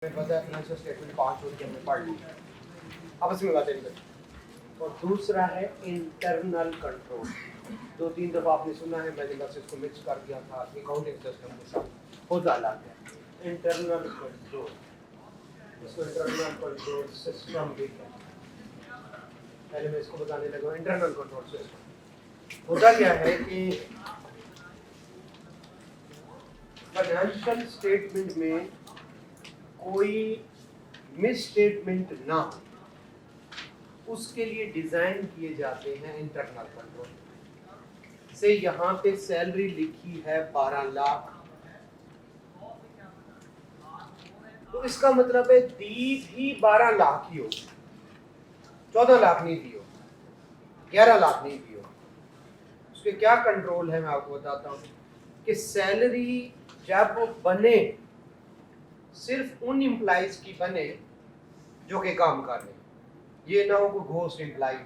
पता है financial statement 5 होती है, हमने पढ़ ली। अब इसमें बातें नहीं करते। और दूसरा है इंटरनल कंट्रोल। 2-3 दफ़ा आपने सुना है, मैंने बस इसको मिक्स कर दिया था अकाउंटिंग सिस्टम के साथ। होता अलग है इंटरनल कंट्रोल, इसको इंटरनल कंट्रोल सिस्टम भी कहते हैं। पहले मैं इसको बताने लगा। इंटरनल कंट्रोल सिस्टम होता क्या है कि फाइनेंशियल स्टेटमेंट में कोई मिस स्टेटमेंट ना हो, उसके लिए डिजाइन किए जाते हैं इंटरनल कंट्रोल से। यहाँ पे सैलरी लिखी है 12 लाख, तो इसका मतलब है दी भी 12 लाख ही हो, 14 लाख नहीं दी हो, 11 लाख नहीं दी हो। उसके क्या कंट्रोल है मैं आपको बताता हूँ कि सैलरी जब वो बने सिर्फ उन एम्प्लॉइज की बने जो के काम कर रहे, ये ना हो कोई घोस्ट एम्प्लॉय।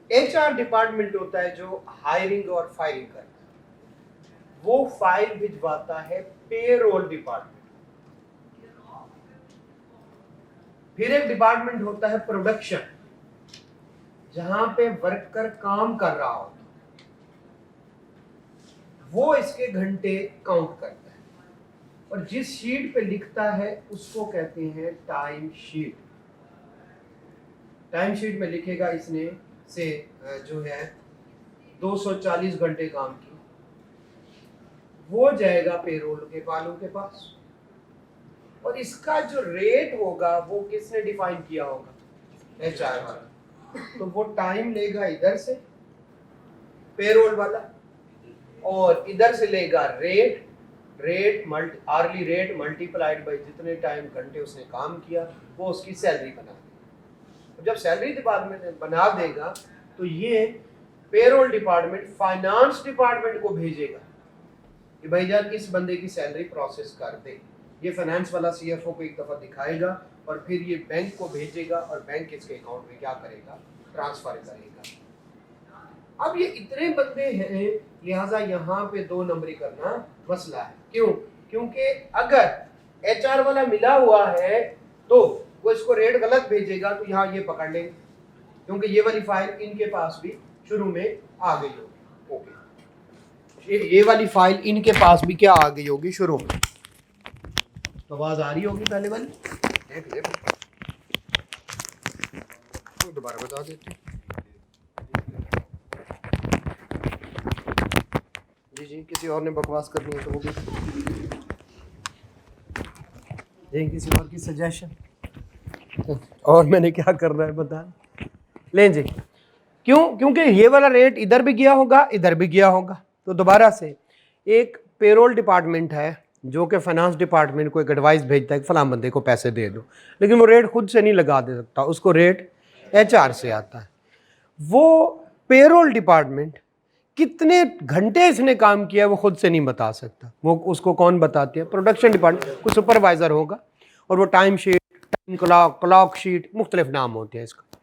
एचआर डिपार्टमेंट होता है जो हायरिंग और फायरिंग करता है, वो फाइल भिजवाता है पेरोल डिपार्टमेंट। फिर एक डिपार्टमेंट होता है प्रोडक्शन, जहां पे वर्कर काम कर रहा हो, वो इसके घंटे काउंट करता है और जिस शीट पे लिखता है उसको कहते हैं टाइम शीट। टाइम शीट में लिखेगा इसने से जो है 240 घंटे काम की, वो जाएगा पेरोल के वालों के पास और इसका जो रेट होगा वो किसने डिफाइन किया होगा? एचआर वाला। तो वो टाइम लेगा इधर से पेरोल वाला और इधर से लेगा rate early rate multiplied by जितने टाइम घंटे उसने काम किया, वो उसकी सैलरी बना देगा। जब सैलरी डिपार्टमेंट बना देगा तो ये पेरोल डिपार्टमेंट फाइनेंस डिपार्टमेंट को भेजेगा कि भाईजान इस बंदे की सैलरी प्रोसेस कर दे। ये फाइनेंस वाला सीएफओ को एक दफा दिखाएगा और फिर ये बैंक को भेजेगा और बैंक इसके अकाउंट में क्या करेगा? ट्रांसफर करेगा। अब ये इतने बंदे हैं, लिहाजा यहाँ पे 2 नंबरी करना मसला है। क्यों? क्योंकि अगर एचआर वाला मिला हुआ है तो वो इसको रेट गलत भेजेगा, तो यहाँ ये पकड़ लेंगे क्योंकि ये वाली फाइल इनके पास भी शुरू में आ गई होगी। ओके, ये वाली फाइल इनके पास भी क्या आ गई होगी शुरू में। तो आवाज आ रही होगी पहले वाली, देख ले दोबारा बता देते। जी किसी और ने बकवास करनी है तो वो भी जी, किसी और की सजेशन और मैंने क्या करना है बता लें जी। क्योंकि ये वाला रेट इधर भी गया होगा, इधर भी गया होगा। तो दोबारा से एक पेरोल डिपार्टमेंट है जो कि फाइनेंस डिपार्टमेंट को एक एडवाइस भेजता है कि फलां बंदे को पैसे दे दो, लेकिन वो रेट खुद से नहीं लगा दे सकता, उसको रेट एचआर से आता है। वो पेरोल डिपार्टमेंट कितने घंटे इसने काम किया है वो खुद से नहीं बता सकता, वो उसको कौन बताते हैं? प्रोडक्शन डिपार्टमेंट को सुपरवाइजर होगा और वो time sheet, time clock sheet, मुख्तलिफ नाम होते हैं इसका,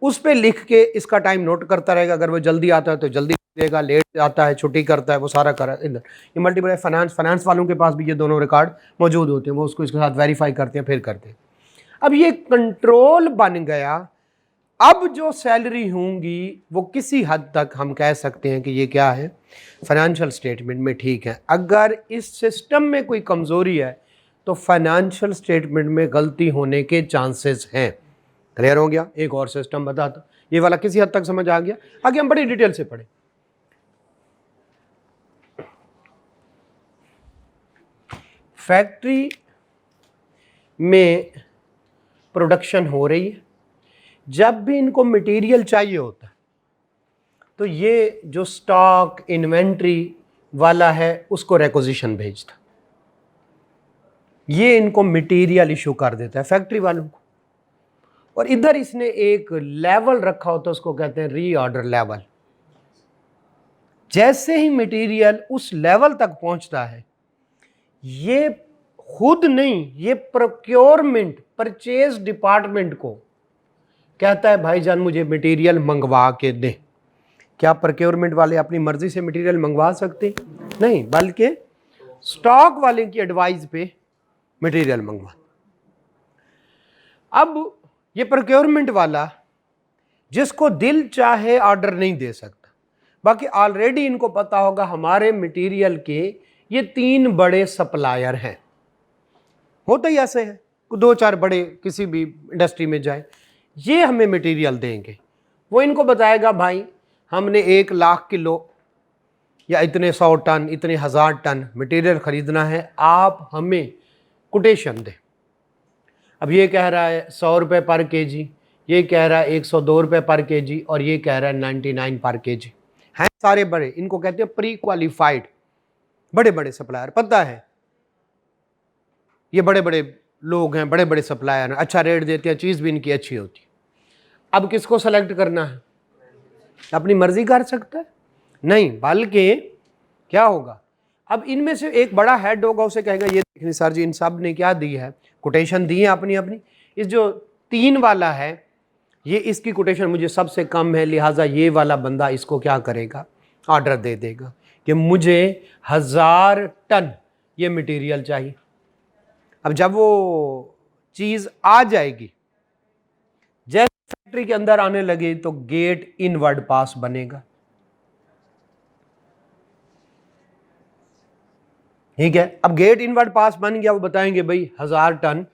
उस पर लिख के इसका टाइम नोट करता रहेगा। अगर वो जल्दी आता है तो जल्दी देगा, लेट आता है, छुट्टी करता है, वो सारा कर इधर। ये मल्टीपल फाइनेंस वालों के पास भी ये दोनों रिकॉर्ड मौजूद होते हैं, वो उसको इसके साथ वेरीफाई करते हैं, फिर करते हैं। अब ये कंट्रोल बन गया। अब जो सैलरी होंगी वो किसी हद तक हम कह सकते हैं कि ये क्या है? फाइनेंशियल स्टेटमेंट में ठीक है। अगर इस सिस्टम में कोई कमज़ोरी है तो फाइनेंशियल स्टेटमेंट में गलती होने के चांसेस हैं। क्लियर हो गया? एक और सिस्टम बताता, ये वाला किसी हद तक समझ आ गया? आगे हम बड़ी डिटेल से पढ़े। फैक्ट्री में प्रोडक्शन हो रही है, जब भी इनको मटेरियल चाहिए होता है तो ये जो स्टॉक इन्वेंट्री वाला है उसको रिक्विजिशन भेजता, ये इनको मटेरियल इशू कर देता है फैक्ट्री वालों को। और इधर इसने एक लेवल रखा होता है, उसको कहते हैं रीऑर्डर लेवल। जैसे ही मटेरियल उस लेवल तक पहुंचता है, ये खुद नहीं, ये प्रोक्योरमेंट परचेज डिपार्टमेंट को कहता है भाईजान मुझे मटेरियल मंगवा के दे। क्या प्रोक्योरमेंट वाले अपनी मर्जी से मटेरियल मंगवा सकते? नहीं, बल्कि स्टॉक वाले की एडवाइस पे मटेरियल मंगवा। अब ये प्रोक्योरमेंट वाला जिसको दिल चाहे ऑर्डर नहीं दे सकता, बाकी ऑलरेडी इनको पता होगा हमारे मटेरियल के ये 3 बड़े सप्लायर हैं। होता ही ऐसे है, 2-4 बड़े किसी भी इंडस्ट्री में जाए, ये हमें मटेरियल देंगे। वो इनको बताएगा भाई हमने 1 लाख किलो या इतने 100 टन, इतने 1000 टन मटेरियल खरीदना है, आप हमें कोटेशन दें। अब ये कह रहा है 100 रुपये पर केजी, ये कह रहा है 102 रुपये पर केजी, और ये कह रहा है 99 पर केजी। हैं सारे बड़े, इनको कहते हैं प्री क्वालिफाइड बड़े बड़े सप्लायर। पता है ये बड़े बड़े लोग हैं, बड़े बड़े सप्लायर हैं, अच्छा रेट देते हैं, चीज़ भी इनकी अच्छी होती है। अब किसको सेलेक्ट करना है? अपनी मर्जी कर सकता है? नहीं, बल्कि क्या होगा, अब इनमें से एक बड़ा हेड होगा, उसे कहेगा ये देखिए सर जी इन सब ने क्या दी है, कोटेशन दी है अपनी अपनी। इस जो 3 वाला है ये इसकी कोटेशन मुझे सबसे कम है, लिहाजा ये वाला बंदा इसको क्या करेगा, ऑर्डर दे देगा कि मुझे 1000 टन ये मटेरियल चाहिए। अब जब वो चीज़ आ जाएगी, जैसे फैक्ट्री के अंदर आने लगे तो गेट इनवर्ड पास बनेगा। ठीक है, अब गेट इनवर्ड पास बन गया, वो बताएंगे भाई 1000 टन,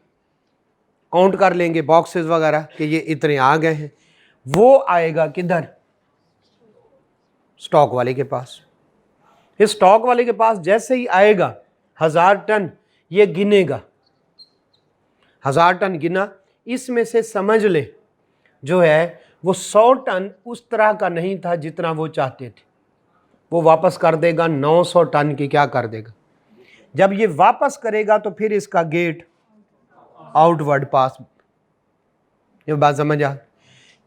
काउंट कर लेंगे बॉक्सेस वगैरह कि ये इतने आ गए हैं। वो आएगा किधर? स्टॉक वाले के पास। इस स्टॉक वाले के पास जैसे ही आएगा 1000 टन ये गिनेगा, 1000 टन गिना, इसमें से समझ ले जो है वो 100 टन उस तरह का नहीं था जितना वो चाहते थे, वो वापस कर देगा 900 टन की क्या कर देगा। जब ये वापस करेगा तो फिर इसका गेट आउटवर्ड पास। ये बात समझ आ?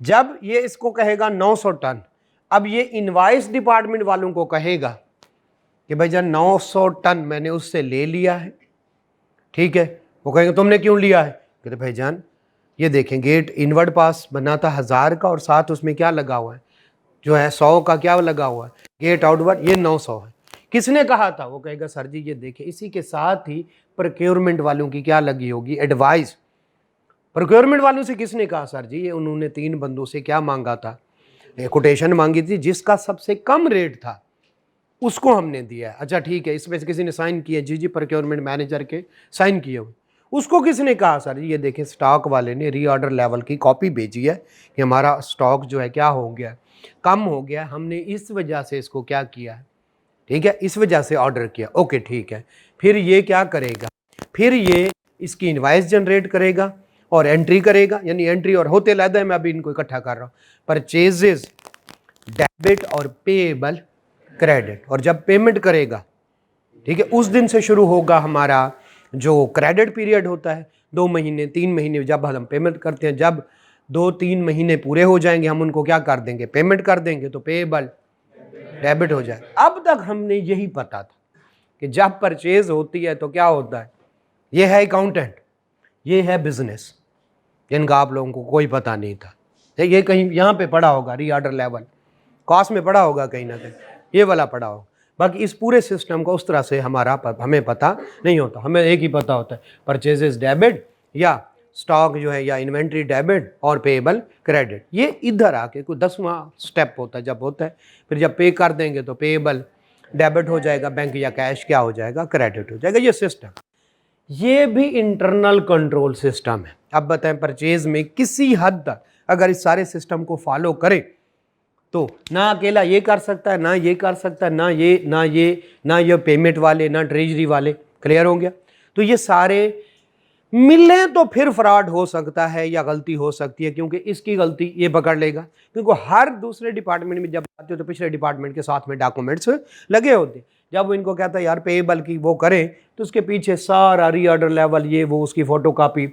जब ये इसको कहेगा 900 टन, अब ये इनवाइस डिपार्टमेंट वालों को कहेगा कि भाई जान 900 टन मैंने उससे ले लिया है, ठीक है। वो कहेंगे तुमने क्यों लिया है? कहते भाई जान ये देखें गेट इनवर्ड पास बना था 1000 का और साथ उसमें क्या लगा हुआ है, जो है 100 का क्या लगा हुआ है, गेट आउटवर्ड ये 900 है। किसने कहा था? वो कहेगा सर जी ये देखें, इसी के साथ ही प्रोक्योरमेंट वालों की क्या लगी होगी, एडवाइस। प्रोक्योरमेंट वालों से किसने कहा? सर जी ये उन्होंने 3 बंदों से क्या मांगा था, कोटेशन मांगी थी, जिसका सबसे कम रेट था उसको हमने दिया है। अच्छा ठीक है, इसमें से किसी ने साइन किए? जी प्रोक्योरमेंट मैनेजर के साइन किए हुए। उसको किसने कहा? सर जी ये देखें स्टॉक वाले ने रीऑर्डर लेवल की कॉपी भेजी है कि हमारा स्टॉक जो है क्या हो गया, कम हो गया, हमने इस वजह से इसको क्या किया है, ठीक है, इस वजह से ऑर्डर किया। ओके ठीक है, फिर ये क्या करेगा, फिर ये इसकी इनवाइस जनरेट करेगा और एंट्री करेगा, यानी एंट्री और होते लादा है, मैं अभी इनको इकट्ठा कर रहा हूँ। परचेजेस डेबिट और पेएबल क्रेडिट, और जब पेमेंट करेगा, ठीक है, उस दिन से शुरू होगा हमारा जो क्रेडिट पीरियड होता है, 2 महीने 3 महीने जब हम पेमेंट करते हैं, जब 2-3 महीने पूरे हो जाएंगे हम उनको क्या कर देंगे, पेमेंट कर देंगे, तो पेएबल डेबिट हो जाए। अब तक हमने यही पता था कि जब परचेज होती है तो क्या होता है, ये है अकाउंटेंट, ये है बिजनेस, जिनका आप लोगों को कोई पता नहीं था। ये कहीं यहाँ पे पढ़ा होगा, रीऑर्डर लेवल कॉस्ट में पढ़ा होगा कहीं ना कहीं, ये वाला पढ़ा होगा। बाकी इस पूरे सिस्टम को उस तरह से हमें पता नहीं होता, हमें एक ही पता होता है परचेजेस डेबिट या स्टॉक जो है या इन्वेंट्री डेबिट और पेएबल क्रेडिट। ये इधर आके कोई 10वां स्टेप होता है, जब होता है फिर जब पे कर देंगे तो पेएबल डेबिट हो जाएगा, बैंक या कैश क्या हो जाएगा, क्रेडिट हो जाएगा। ये सिस्टम, ये भी इंटरनल कंट्रोल सिस्टम है। अब बताएं परचेज में किसी हद तक अगर इस सारे सिस्टम को फॉलो करें तो ना अकेला ये कर सकता है, ना ये कर सकता है, ना ये पेमेंट वाले, ना ट्रेजरी वाले। क्लियर हो गया? तो ये सारे मिलें तो फिर फ्रॉड हो सकता है या गलती हो सकती है, क्योंकि इसकी गलती ये पकड़ लेगा, क्योंकि हर दूसरे डिपार्टमेंट में जब आते हो तो पिछले डिपार्टमेंट के साथ में डॉक्यूमेंट्स लगे होते। जब वो इनको कहता है यार पेएबल की वो करें, तो उसके पीछे सारा रीऑर्डर लेवल, ये वो, उसकी फोटोकॉपी,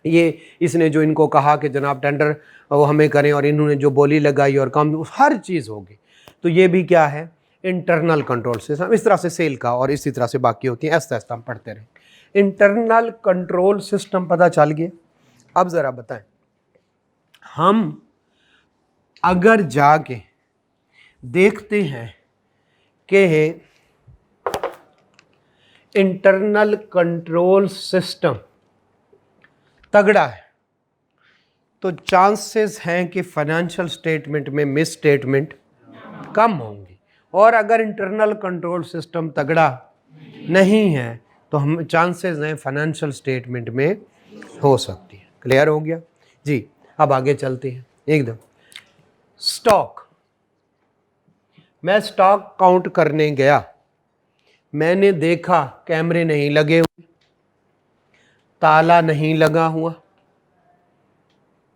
ये इसने जो इनको कहा कि जनाब टेंडर वो हमें करें और इन्होंने जो बोली लगाई और काम, हर चीज़ होगी। तो ये भी क्या है, इंटरनल कंट्रोल सिस्टम। इस तरह से सेल का और इसी तरह से बाकी होती हैं, ऐसा हम पढ़ते रहें। इंटरनल कंट्रोल सिस्टम पता चल गया। अब ज़रा बताएं, हम अगर जाके देखते हैं कि इंटरनल कंट्रोल सिस्टम तगड़ा है तो चांसेस हैं कि फाइनेंशियल स्टेटमेंट में मिस स्टेटमेंट कम होंगी, और अगर इंटरनल कंट्रोल सिस्टम तगड़ा नहीं है तो हम चांसेस हैं फाइनेंशियल स्टेटमेंट में हो सकती है। क्लियर हो गया जी। अब आगे चलते हैं एकदम। स्टॉक, मैं स्टॉक काउंट करने गया, मैंने देखा कैमरे नहीं लगे हुए, ताला नहीं लगा हुआ,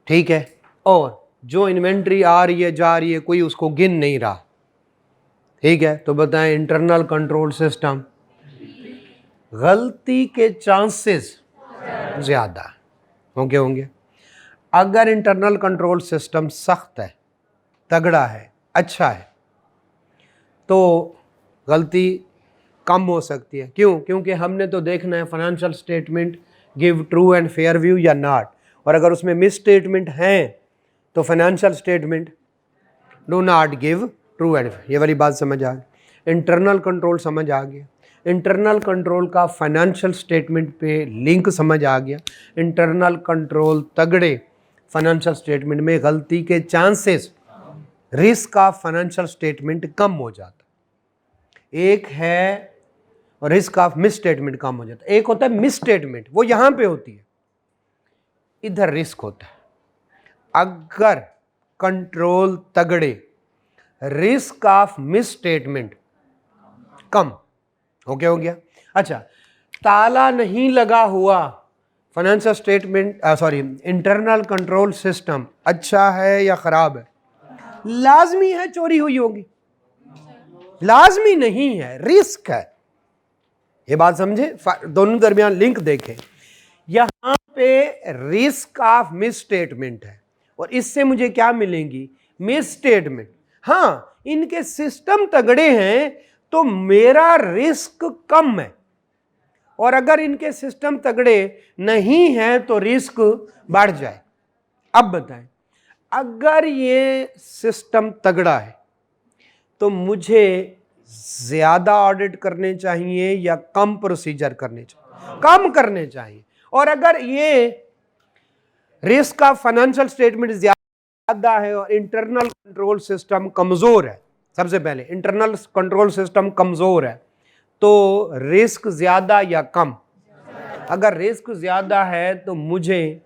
ठीक है, और जो इन्वेंट्री आ रही है जा रही है कोई उसको गिन नहीं रहा, ठीक है, तो बताएं इंटरनल कंट्रोल सिस्टम गलती के चांसेस ज्यादा होंगे। अगर इंटरनल कंट्रोल सिस्टम सख्त है, तगड़ा है, अच्छा है, तो गलती कम हो सकती है। क्यों? क्योंकि हमने तो देखना है financial statement give true and fair view या नॉट, और अगर उसमें मिस स्टेटमेंट हैं तो financial statement do not give true and fair. ये वाली बात समझ आ गई, इंटरनल कंट्रोल समझ आ गया, इंटरनल कंट्रोल का फाइनेंशियल स्टेटमेंट पे लिंक समझ आ गया। इंटरनल कंट्रोल तगड़े, फाइनेंशियल स्टेटमेंट में गलती के chances, risk of financial statement कम हो जाता। एक है और रिस्क ऑफ मिस स्टेटमेंट कम हो जाता है। एक होता है मिस स्टेटमेंट, वो यहां पे होती है, इधर रिस्क होता है। अगर कंट्रोल तगड़े, रिस्क ऑफ मिस स्टेटमेंट कम हो गया। अच्छा, ताला नहीं लगा हुआ, financial statement internal control system अच्छा है या खराब है? लाजमी है चोरी हुई होगी, लाजमी नहीं है, रिस्क है। ये बात समझे, दोनों दरमियान लिंक देखें। यहां पे रिस्क ऑफ मिस स्टेटमेंट है और इससे मुझे क्या मिलेंगी? Miss statement. हाँ, इनके सिस्टम तगड़े हैं तो मेरा रिस्क कम है, और अगर इनके सिस्टम तगड़े नहीं है तो रिस्क बढ़ जाए। अब बताएं, अगर ये सिस्टम तगड़ा है तो मुझे ज्यादा ऑडिट करने चाहिए या कम प्रोसीजर करने चाहिए? कम करने चाहिए। और अगर ये रिस्क का फाइनेंशियल स्टेटमेंट ज्यादा है और इंटरनल कंट्रोल सिस्टम कमजोर है, सबसे पहले इंटरनल कंट्रोल सिस्टम कमजोर है, तो रिस्क ज्यादा या कम? अगर रिस्क ज्यादा है तो मुझे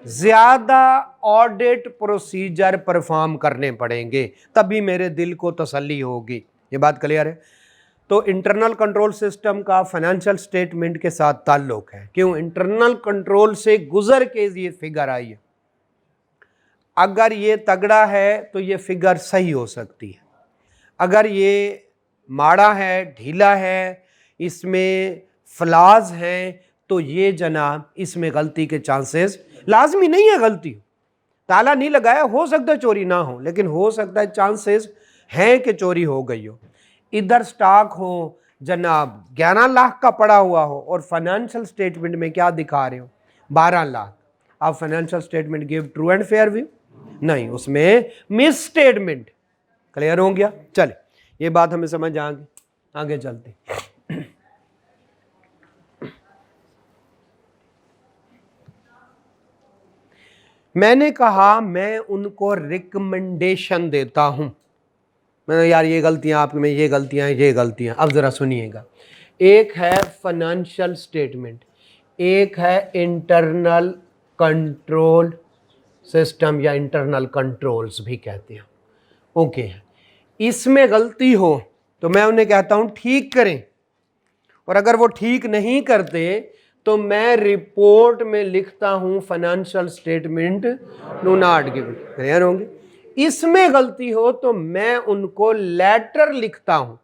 ज्यादा ऑडिट प्रोसीजर परफॉर्म करने पड़ेंगे, तभी मेरे दिल को तसल्ली होगी। ये बात क्लियर है? तो इंटरनल कंट्रोल सिस्टम का फाइनेंशियल स्टेटमेंट के साथ ताल्लुक है। क्यों? इंटरनल कंट्रोल से गुजर के ये फिगर आई है। अगर ये तगड़ा है तो ये फिगर सही हो सकती है, अगर ये माड़ा है, ढीला है, इसमें फ्लॉज हैं, तो ये जनाब इसमें गलती के चांसेस, लाजमी नहीं है गलती, ताला नहीं लगाया, हो सकता है चोरी ना हो, लेकिन हो सकता है चांसेस हैं कि चोरी हो गई हो। इधर स्टॉक हो जनाब 11 लाख का पड़ा हुआ हो और फाइनेंशियल स्टेटमेंट में क्या दिखा रहे हो? 12 लाख। अब financial statement give true and fair view? नहीं, उसमें मिस स्टेटमेंट। क्लियर हो गया? चले, ये बात हमें समझ आ गई, आगे चलते। मैंने कहा मैं उनको रिकमेंडेशन देता हूं, मैंने यार ये गलतियां आप में, ये गलतियां। अब जरा सुनिएगा, एक है फाइनेंशियल स्टेटमेंट, एक है इंटरनल कंट्रोल सिस्टम या इंटरनल कंट्रोल्स भी कहते हैं। ओके, इसमें गलती हो तो मैं उन्हें कहता हूं ठीक करें, और अगर वो ठीक नहीं करते तो मैं रिपोर्ट में लिखता हूं financial statement do not give. Clear होंगे? इसमें गलती हो तो मैं उनको लेटर लिखता हूं,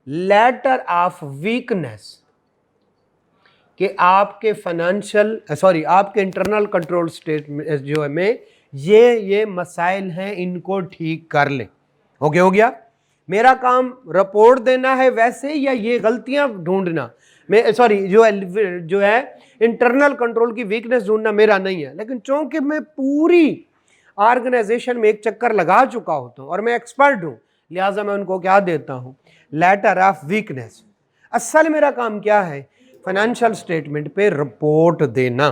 लेटर ऑफ वीकनेस, कि आपके आपके इंटरनल कंट्रोल स्टेटमेंट जो है में ये मसाइल हैं, इनको ठीक कर ले। ओके, हो गया? मेरा काम रिपोर्ट देना है वैसे, या ये गलतियां ढूंढना, जो है इंटरनल कंट्रोल की वीकनेस ढूंढना मेरा नहीं है। लेकिन चूंकि मैं पूरी ऑर्गेनाइजेशन में एक चक्कर लगा चुका होता हूं और मैं एक्सपर्ट हूं, लिहाजा मैं उनको क्या देता हूं? Letter of weakness. असल मेरा काम क्या है, फाइनेंशियल स्टेटमेंट पे रिपोर्ट देना।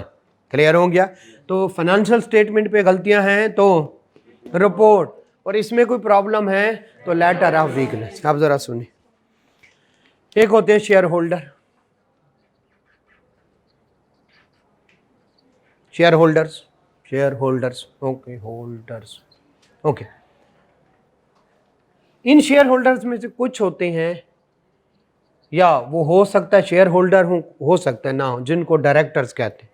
क्लियर हो गया? तो फाइनेंशियल स्टेटमेंट पे गलतियां हैं तो रिपोर्ट, और इसमें कोई प्रॉब्लम है तो लेटर ऑफ वीकनेस। आप जरा सुनिए, एक होते हैं shareholder, shareholders, okay, holders, okay. इन शेयर होल्डर्स में से कुछ होते हैं, या वो हो सकता है शेयर होल्डर हो सकता है ना हो, जिनको डायरेक्टर्स कहते हैं,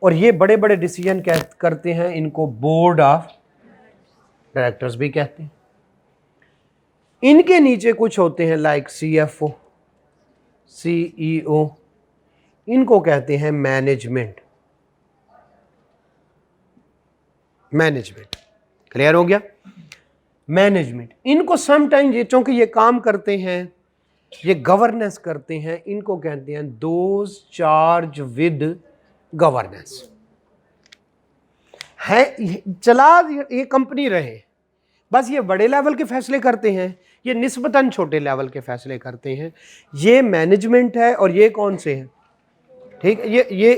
और ये बड़े बड़े डिसीजन करते हैं, इनको बोर्ड ऑफ डायरेक्टर्स भी कहते हैं। इनके नीचे कुछ होते हैं लाइक CFO, CEO, इनको कहते हैं मैनेजमेंट। क्लियर हो गया? मैनेजमेंट, इनको समटाइम्स ये चूंकि ये काम करते हैं, ये गवर्नेंस करते हैं, इनको कहते हैं दोज चार्ज विद गवर्नेंस। है चला ये कंपनी रहे, बस ये बड़े लेवल के फैसले करते हैं, ये निस्बतन छोटे लेवल के फैसले करते हैं। ये मैनेजमेंट है, और ये कौन से हैं? ठीक है,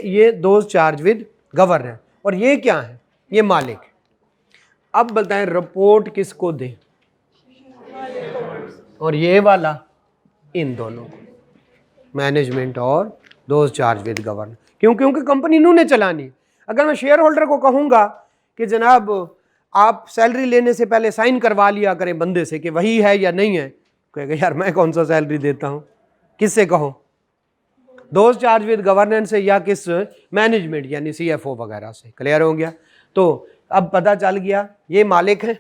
ये दोज चार्ज विद गवर्नेंस, और ये क्या है? ये मालिक। अब बताएं रिपोर्ट किसको दें? और ये वाला इन दोनों को, मैनेजमेंट और दोज चार्ज विद गवर्नेंस। क्यों? क्योंकि कंपनी इन्होंने चलानी। अगर मैं शेयर होल्डर को कहूंगा कि जनाब आप सैलरी लेने से पहले साइन करवा लिया करें बंदे से कि वही है या नहीं है, कहेगा यार मैं कौन सा सैलरी देता हूं, किससे कहो? दोज चार्ज विद गवर्नेंस से, या किस मैनेजमेंट यानी CFO वगैरह से। क्लियर हो गया? तो अब पता चल गया ये मालिक हैं,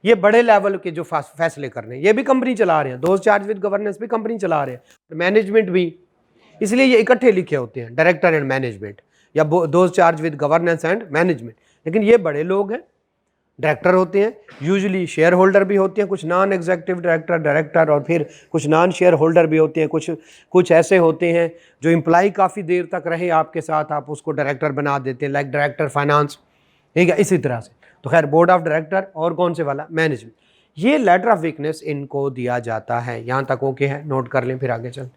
ये बड़े लेवल के जो फैसले कर रहे हैं, ये भी कंपनी चला रहे हैं, दोज चार्ज विद गवर्नेंस भी कंपनी चला रहे हैं, मैनेजमेंट भी, इसलिए ये इकट्ठे लिखे होते हैं, डायरेक्टर एंड मैनेजमेंट, या those charge with governance and management. लेकिन ये बड़े लोग हैं, डायरेक्टर होते हैं, यूजुअली शेयर होल्डर भी होते हैं, कुछ नॉन एग्जीक्यूटिव डायरेक्टर, और फिर कुछ नॉन शेयर होल्डर भी होते हैं, कुछ ऐसे होते हैं जो एम्प्लॉय काफ़ी देर तक रहे आपके साथ, आप उसको डायरेक्टर बना देते हैं, लाइक डायरेक्टर फाइनेंस। ठीक है, इसी तरह से। तो खैर बोर्ड ऑफ डायरेक्टर और कौन से वाला? मैनेजमेंट। ये लेटर ऑफ वीकनेस इनको दिया जाता है। यहाँ तक ओके है? नोट कर लें, फिर आगे चल।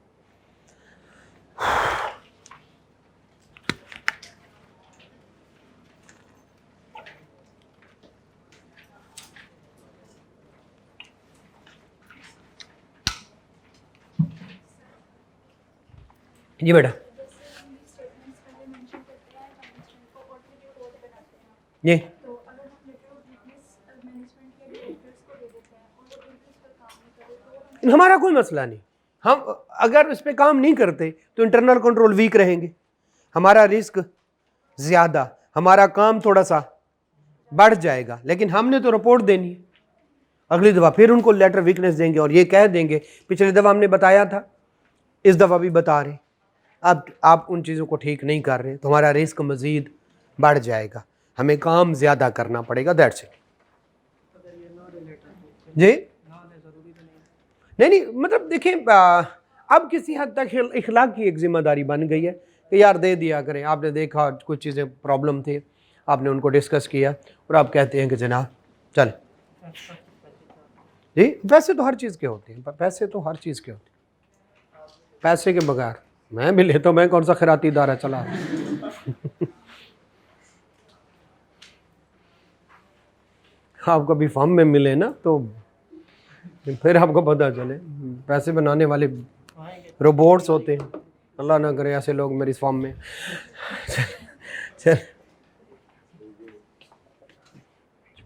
जी बेटा, ये हमारा कोई मसला नहीं। हम अगर इस पे काम नहीं करते तो इंटरनल कंट्रोल वीक रहेंगे, हमारा रिस्क ज़्यादा, हमारा काम थोड़ा सा बढ़ जाएगा, लेकिन हमने तो रिपोर्ट देनी है। अगली दफ़ा फिर उनको लेटर वीकनेस देंगे और ये कह देंगे पिछली दफ़ा हमने बताया था, इस दफ़ा भी बता रहे, अब आप उन चीज़ों को ठीक नहीं कर रहे तो हमारा रिस्क मज़ीद बढ़ जाएगा, हमें काम ज़्यादा करना पड़ेगा। That's it. जी नहीं, मतलब देखें, अब किसी हद तक इखलाक की एक जिम्मेदारी बन गई है कि यार दे दिया करें। आपने देखा कुछ चीज़ें प्रॉब्लम थी, आपने उनको डिस्कस किया और आप कहते हैं कि जनाब चल जी। पैसे तो हर चीज़ के होते हैं, पैसे तो हर चीज़ के होते हैं, पैसे के बगैर मैं भी लेता हूँ, मैं कौन सा खैराती इदारा चला आप कभी फॉर्म में मिले ना तो फिर आपको पता चले पैसे बनाने वाले रोबोट्स होते हैं। अल्लाह ना करे ऐसे लोग मेरी फॉर्म में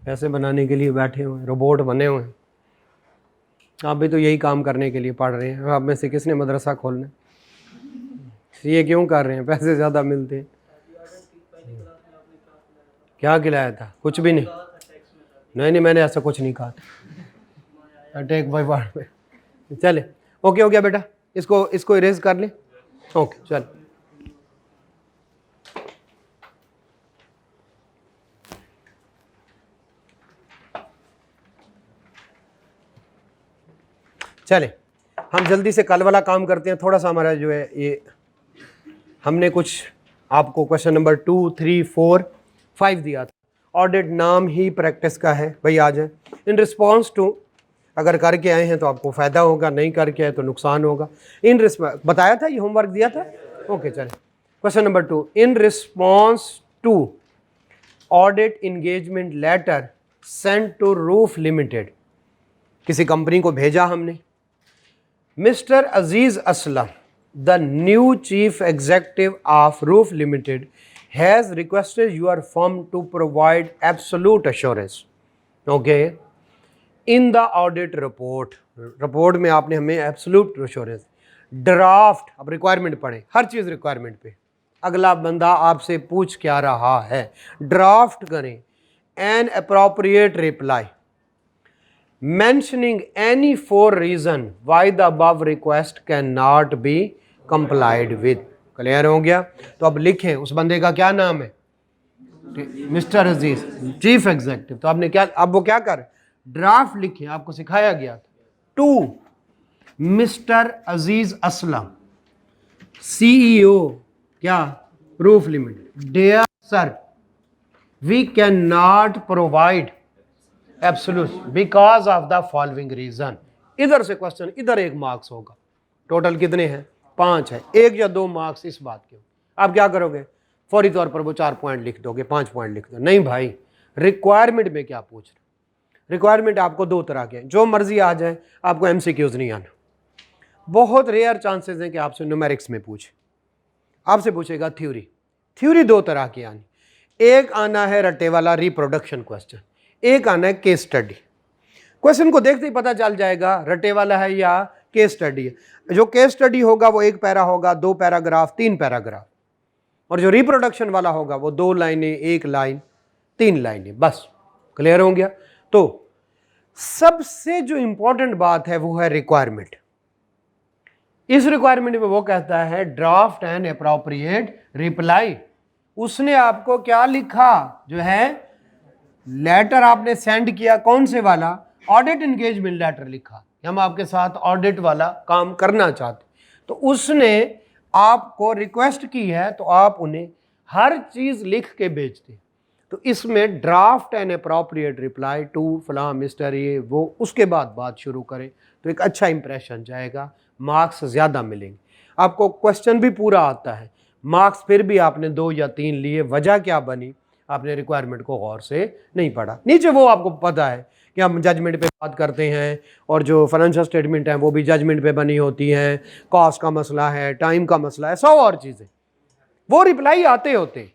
पैसे बनाने के लिए बैठे हुए हैं, रोबोट बने हुए हैं। आप भी तो यही काम करने के लिए पढ़ रहे हैं। आप में से किसने मदरसा खोलना? ये क्यों कर रहे हैं? पैसे ज़्यादा मिलते हैं। क्या खिलाया था? कुछ भी नहीं, नहीं मैंने ऐसा कुछ नहीं कहा था। टेक बाई वर्ड में चले। ओके हो गया बेटा, इसको इरेज कर ले। ओके चल। चले हम जल्दी से कल वाला काम करते हैं। थोड़ा सा हमारा जो है ये हमने कुछ आपको क्वेश्चन नंबर 2, 3, 4, 5 दिया था। ऑडिट नाम ही प्रैक्टिस का है भाई। आ जाए। इन रिस्पॉन्स टू अगर करके आए हैं तो आपको फ़ायदा होगा, नहीं करके आए तो नुकसान होगा। बताया था, ये होमवर्क दिया था। ओके चले, question number 2, in response to audit engagement letter sent to Roof Limited, किसी कंपनी को भेजा हमने, mister Aziz Aslam the new chief executive of Roof Limited has requested your firm to provide absolute assurance, okay, in the audit report में आपने हमें absolute assurance draft, अब requirement पढ़ें, हर चीज़ रिक्वायरमेंट पे, अगला बंदा आपसे पूछ क्या रहा है, ड्राफ्ट करें an appropriate reply mentioning any 4 reason why the above request cannot be complied with। Clear हो गया? तो अब लिखें, उस बंदे का क्या नाम है, मिस्टर अजीज, चीफ एग्जीक्यूटिव। तो आपने क्या, अब वो क्या कर, ड्राफ्ट लिखे, आपको सिखाया गया था, to mister Aziz Aslam CEO क्या, Roof Limited, dear sir we can not provide absolute because of the following reason. इधर से क्वेश्चन, इधर 1 मार्क्स होगा, टोटल कितने हैं, 5 है, 1 या 2 मार्क्स इस बात के। आप क्या करोगे, फौरी तौर पर वो 4 पॉइंट लिख दोगे, 5 पॉइंट लिख दो, नहीं भाई, रिक्वायरमेंट में क्या पूछ रहे, रिक्वायरमेंट आपको 2 तरह के हैं, जो मर्जी आ जाए, आपको MCQs नहीं आना, बहुत रेयर चांसेस हैं कि आपसे न्यूमेरिक्स में पूछे, आपसे पूछेगा थ्योरी 2 तरह की आनी, एक आना है रट्टे वाला रिप्रोडक्शन क्वेश्चन, एक आना है केस स्टडी। क्वेश्चन को देखते ही पता चल जाएगा रट्टे वाला है या केस स्टडी है। जो केस स्टडी होगा वो 1 पैरा होगा, 2 पैराग्राफ, 3 पैराग्राफ, और जो रिप्रोडक्शन वाला होगा वो 2 लाइनें, 1 लाइन, 3 लाइनें, बस। क्लियर हो गया? तो सबसे जो इंपॉर्टेंट बात है वो है रिक्वायरमेंट। इस रिक्वायरमेंट में वो कहता है ड्राफ्ट एंड अप्रोप्रिएट रिप्लाई। उसने आपको क्या लिखा, जो है लेटर आपने सेंड किया, कौन से वाला, ऑडिट एंगेजमेंट लेटर लिखा, हम आपके साथ ऑडिट वाला काम करना चाहते, तो उसने आपको रिक्वेस्ट की है तो आप उन्हें हर चीज लिख के भेजते। तो इसमें draft and appropriate reply to फला मिस्टर ये वो, उसके बाद बात शुरू करें तो एक अच्छा इंप्रेशन जाएगा, मार्क्स ज़्यादा मिलेंगे। आपको क्वेश्चन भी पूरा आता है, मार्क्स फिर भी आपने 2 या 3 लिए, वजह क्या बनी, आपने रिक्वायरमेंट को गौर से नहीं पढ़ा। नीचे वो आपको पता है कि हम जजमेंट पे बात करते हैं, और जो फाइनेंशियल स्टेटमेंट है वो भी जजमेंट पे बनी होती हैं, कॉस्ट का मसला है, टाइम का मसला है, 100 और चीज़ें, वो रिप्लाई आते होते,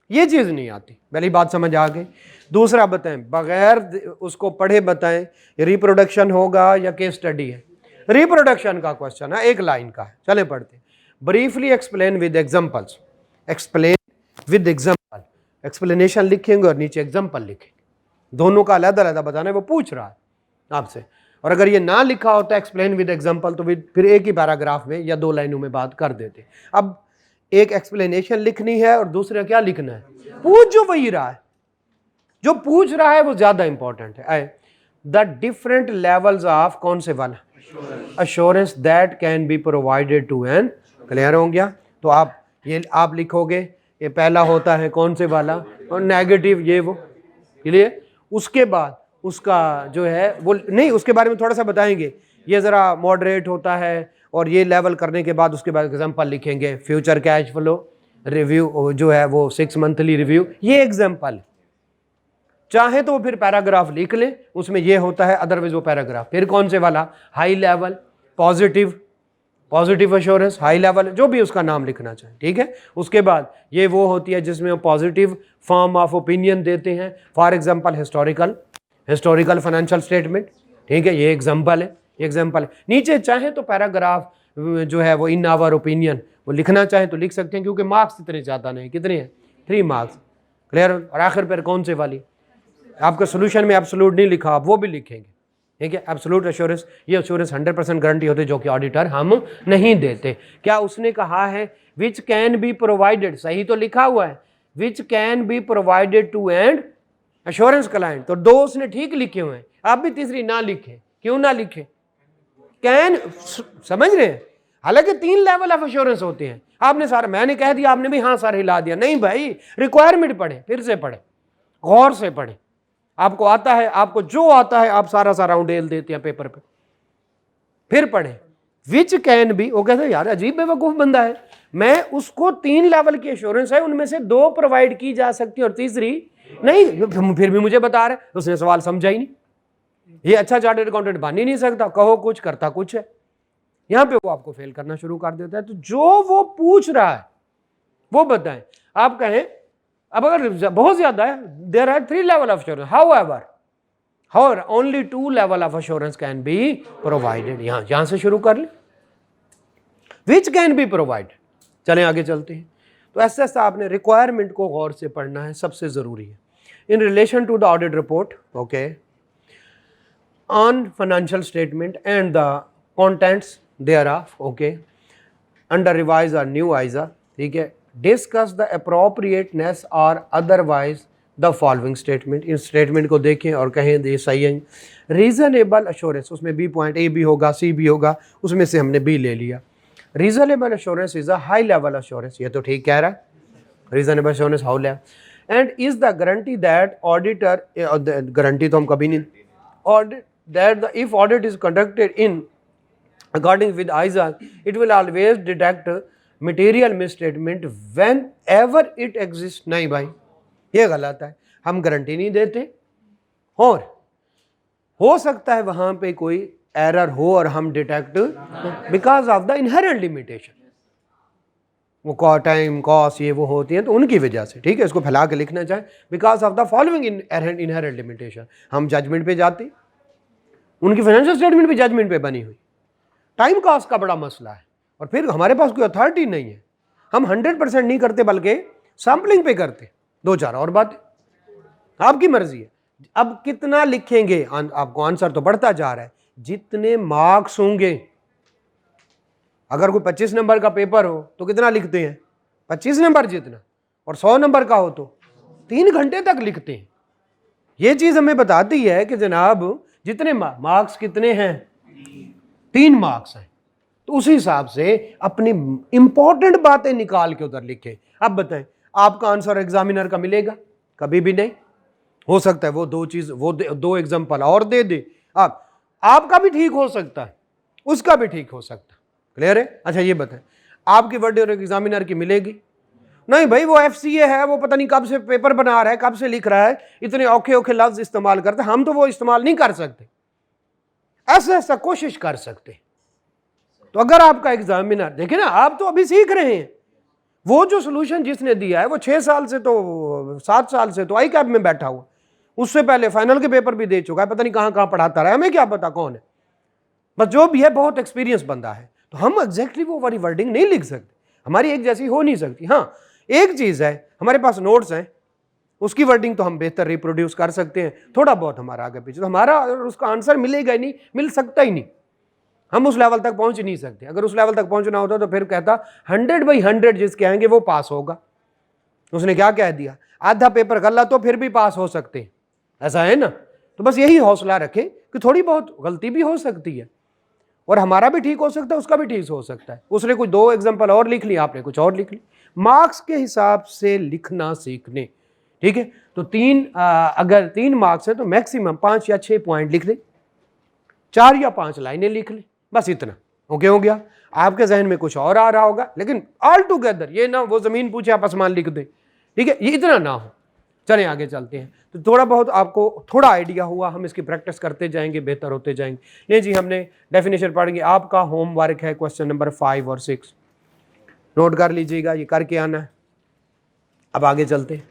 ये चीज़ नहीं आती। पहली बात समझ आ गई। दूसरा बताएं, बगैर उसको पढ़े बताएं रिप्रोडक्शन होगा या केस स्टडी है। रिप्रोडक्शन का क्वेश्चन है, 1 लाइन का है, चले पढ़ते। Briefly explain with examples, explain with example, explanation लिखेंगे और नीचे एग्जांपल लिखेंगे, दोनों का अलग-अलग बताना है, वो पूछ रहा है आपसे। और अगर ये ना लिखा होता एक्सप्लेन विद एग्जांपल तो फिर एक ही पैराग्राफ में या 2 लाइनों में बात कर देते। अब एक एक्सप्लेनेशन लिखनी है और दूसरा क्या लिखना है, पूछ जो वही रहा है, जो पूछ रहा है वो ज्यादा इंपॉर्टेंट है। द डिफरेंट लेवल्स ऑफ, कौन से वाला, assurance that can be provided to an. Clear हो गया? तो आप लिखोगे, ये पहला होता है कौन से वाला, और नेगेटिव ये वो। क्लियर? उसके बाद उसका जो है वो नहीं, उसके बारे में थोड़ा सा बताएंगे, ये ज़रा मॉडरेट होता है, और ये लेवल करने के बाद उसके बाद एग्जांपल लिखेंगे, फ्यूचर कैश फ्लो रिव्यू जो है वो 6 मंथली रिव्यू, ये एग्जांपल। चाहे तो वो फिर पैराग्राफ लिख ले, उसमें ये होता है, अदरवाइज वो पैराग्राफ। फिर कौन से वाला, high level, positive assurance, high level, जो भी उसका नाम लिखना चाहे, ठीक है। उसके बाद ये वो होती है जिसमें वो पॉजिटिव फॉर्म ऑफ ओपिनियन देते हैं, for example historical financial statement, ठीक है, ये एग्जांपल है। नीचे चाहे तो पैराग्राफ जो है वो इन आवर ओपिनियन वो लिखना चाहे तो लिख सकते हैं, क्योंकि मार्क्स इतने ज़्यादा नहीं, कितने हैं, 3 मार्क्स। क्लियर? और आखिर पर कौन से वाली, आपका सोल्यूशन में एब्सोल्यूट नहीं लिखा, आप वो भी लिखेंगे, ठीक है। एब्सोल्यूट एश्योरेंस, ये एश्योरेंस 100% गारंटी होती है जो कि ऑडिटर हम नहीं देते। क्या उसने कहा है विच कैन बी प्रोवाइडेड, सही तो लिखा हुआ है, which can be provided to and assurance client, तो 2 उसने ठीक लिखे हुए हैं, आप भी तीसरी ना लिखे। क्यों ना लिखे, कैन, समझ रहे हैं, हालांकि 3 लेवल ऑफ एश्योरेंस होते हैं। आपने सारा, मैंने कह दिया, आपने भी हाँ सारे हिला दिया, नहीं भाई, रिक्वायरमेंट पढ़े, फिर से पढ़े, गौर से पढ़े, आपको आता है, आपको जो आता है आप सारा उंडेल देते हैं पेपर पे। फिर पढ़े विच कैन बी, वो कहते हैं यार अजीब बेवकूफ बंदा है, मैं उसको 3 लेवल की एश्योरेंस है, उनमें से 2 प्रोवाइड की जा सकती है और तीसरी नहीं, फिर भी मुझे बता रहे, उसने सवाल समझा ही नहीं। ये अच्छा चार्टर्ड अकाउंटेंट बन ही नहीं सकता, कहो कुछ करता कुछ है। यहां पे वो आपको फेल करना शुरू कर देता है। तो जो वो पूछ रहा है वो बताएं। आप कहें अब अगर बहुत ज्यादा है, there are 3 level of assurance, however only 2 level of assurance can be provided. यहां से शुरू कर ले, विच कैन बी प्रोवाइडेड। चलें आगे चलते हैं। तो ऐसा आपने रिक्वायरमेंट को गौर से पढ़ना है, सबसे जरूरी है। In relation to the audit report, okay, on financial statement and the contents thereof, okay, under revise or new ISA, ठीक है, discuss the appropriateness or otherwise the following statement। In statement को देखें और कहें ये सही है। रीजनेबल अश्योरेंस, उसमें बी पॉइंट ए भी होगा, सी भी होगा, उसमें से हमने बी ले लिया। Reasonable assurance is a high level assurance, ये तो ठीक कह रहा है, reasonable assurance how level. And is the guarantee that auditor, guarantee तो हम कभी नहीं, audit that if audit is conducted in according with ISA, it will always detect material misstatement whenever it exists। नहीं भाई, ये गलत है, हम गारंटी नहीं देते, और हो सकता है वहां पे कोई एरर हो और हम detect because of the inherent limitation, वो टाइम कॉस्ट ये वो होती हैं तो उनकी वजह से, ठीक है, इसको फैला के लिखना चाहे, because of the following inherent limitation. हम जजमेंट पे जाते, उनकी फाइनेंशियल स्टेटमेंट भी जजमेंट पे बनी हुई, टाइम कॉस्ट का बड़ा मसला है, और फिर हमारे पास कोई अथॉरिटी नहीं है, हम 100% नहीं करते बल्कि सैम्पलिंग पे करते। 2-4 और बातें, आपकी मर्जी है। अब कितना लिखेंगे, आपको आंसर तो बढ़ता जा रहा है, जितने मार्क्स होंगे। अगर कोई 25 नंबर का पेपर हो तो कितना लिखते हैं, 25 नंबर जितना, और 100 नंबर का हो तो 3 घंटे तक लिखते हैं। ये चीज हमें बताती है कि जनाब जितने मार्क्स कितने हैं, 3 मार्क्स हैं, तो उसी हिसाब से अपनी इंपॉर्टेंट बातें निकाल के उधर लिखे। अब बताएं, आपका आंसर एग्जामिनर का मिलेगा? कभी भी नहीं। हो सकता है वो 2 चीज, वो 2 एग्जाम्पल और दे दे, आपका भी ठीक हो सकता है, उसका भी ठीक हो सकता है। क्लियर है? अच्छा ये बताएं, आपकी वर्डी और एग्जामिनर की मिलेगी? नहीं भाई, वो FCA है, वो पता नहीं कब से पेपर बना रहा है, कब से लिख रहा है, इतने औखे औखे लफ्ज इस्तेमाल करते, हम तो वो इस्तेमाल नहीं कर सकते, ऐसा कोशिश कर सकते। तो अगर आपका एग्जामिनर, देखिए ना, आप तो अभी सीख रहे हैं, वो जो सोल्यूशन जिसने दिया है वो 6 साल से तो 7 साल से तो आई कैब में बैठा हुआ, उससे पहले फाइनल के पेपर भी दे चुका है, पता नहीं कहां कहां पढ़ाता रहा है, हमें क्या पता कौन है, बस जो भी है बहुत एक्सपीरियंस बंदा है। तो हम एग्जैक्टली वो वाली वर्डिंग नहीं लिख सकते, हमारी एक जैसी हो नहीं सकती। हाँ, एक चीज है, हमारे पास नोट्स हैं, उसकी वर्डिंग तो हम बेहतर रिप्रोड्यूस कर सकते हैं, थोड़ा बहुत हमारा आगे पीछे, तो हमारा उसका आंसर मिलेगा ही नहीं, मिल सकता ही नहीं, हम उस लेवल तक पहुंच नहीं सकते। अगर उस लेवल तक पहुंचना होता तो फिर कहता 100/100 जिसके आएंगे वो पास होगा। उसने क्या कह दिया, आधा पेपर गलत तो फिर भी पास हो सकते हैं, ऐसा है ना। तो बस यही हौसला रखें कि थोड़ी बहुत गलती भी हो सकती है, और हमारा भी ठीक हो सकता है, उसका भी ठीक हो सकता है। उसने कुछ 2 एग्जाम्पल और लिख ली, आपने कुछ और लिख ली। मार्क्स के हिसाब से लिखना सीखने, ठीक है। तो अगर 3 मार्क्स है तो मैक्सिमम 5 या 6 पॉइंट लिख ले, 4 या 5 लाइनें लिख ले, बस इतना ओके हो गया। आपके जहन में कुछ और आ रहा होगा, लेकिन ऑल टुगेदर ये ना वो जमीन पूछे आप आसमान लिख दे, ठीक है, ये इतना ना हो। चलें आगे चलते हैं। तो थोड़ा बहुत आपको थोड़ा आइडिया हुआ, हम इसकी प्रैक्टिस करते जाएंगे, बेहतर होते जाएंगे। नहीं जी, हमने डेफिनेशन पढ़ेंगे। आपका होमवर्क है क्वेश्चन नंबर 5 और 6, नोट कर लीजिएगा, ये करके आना है। अब आगे चलते हैं।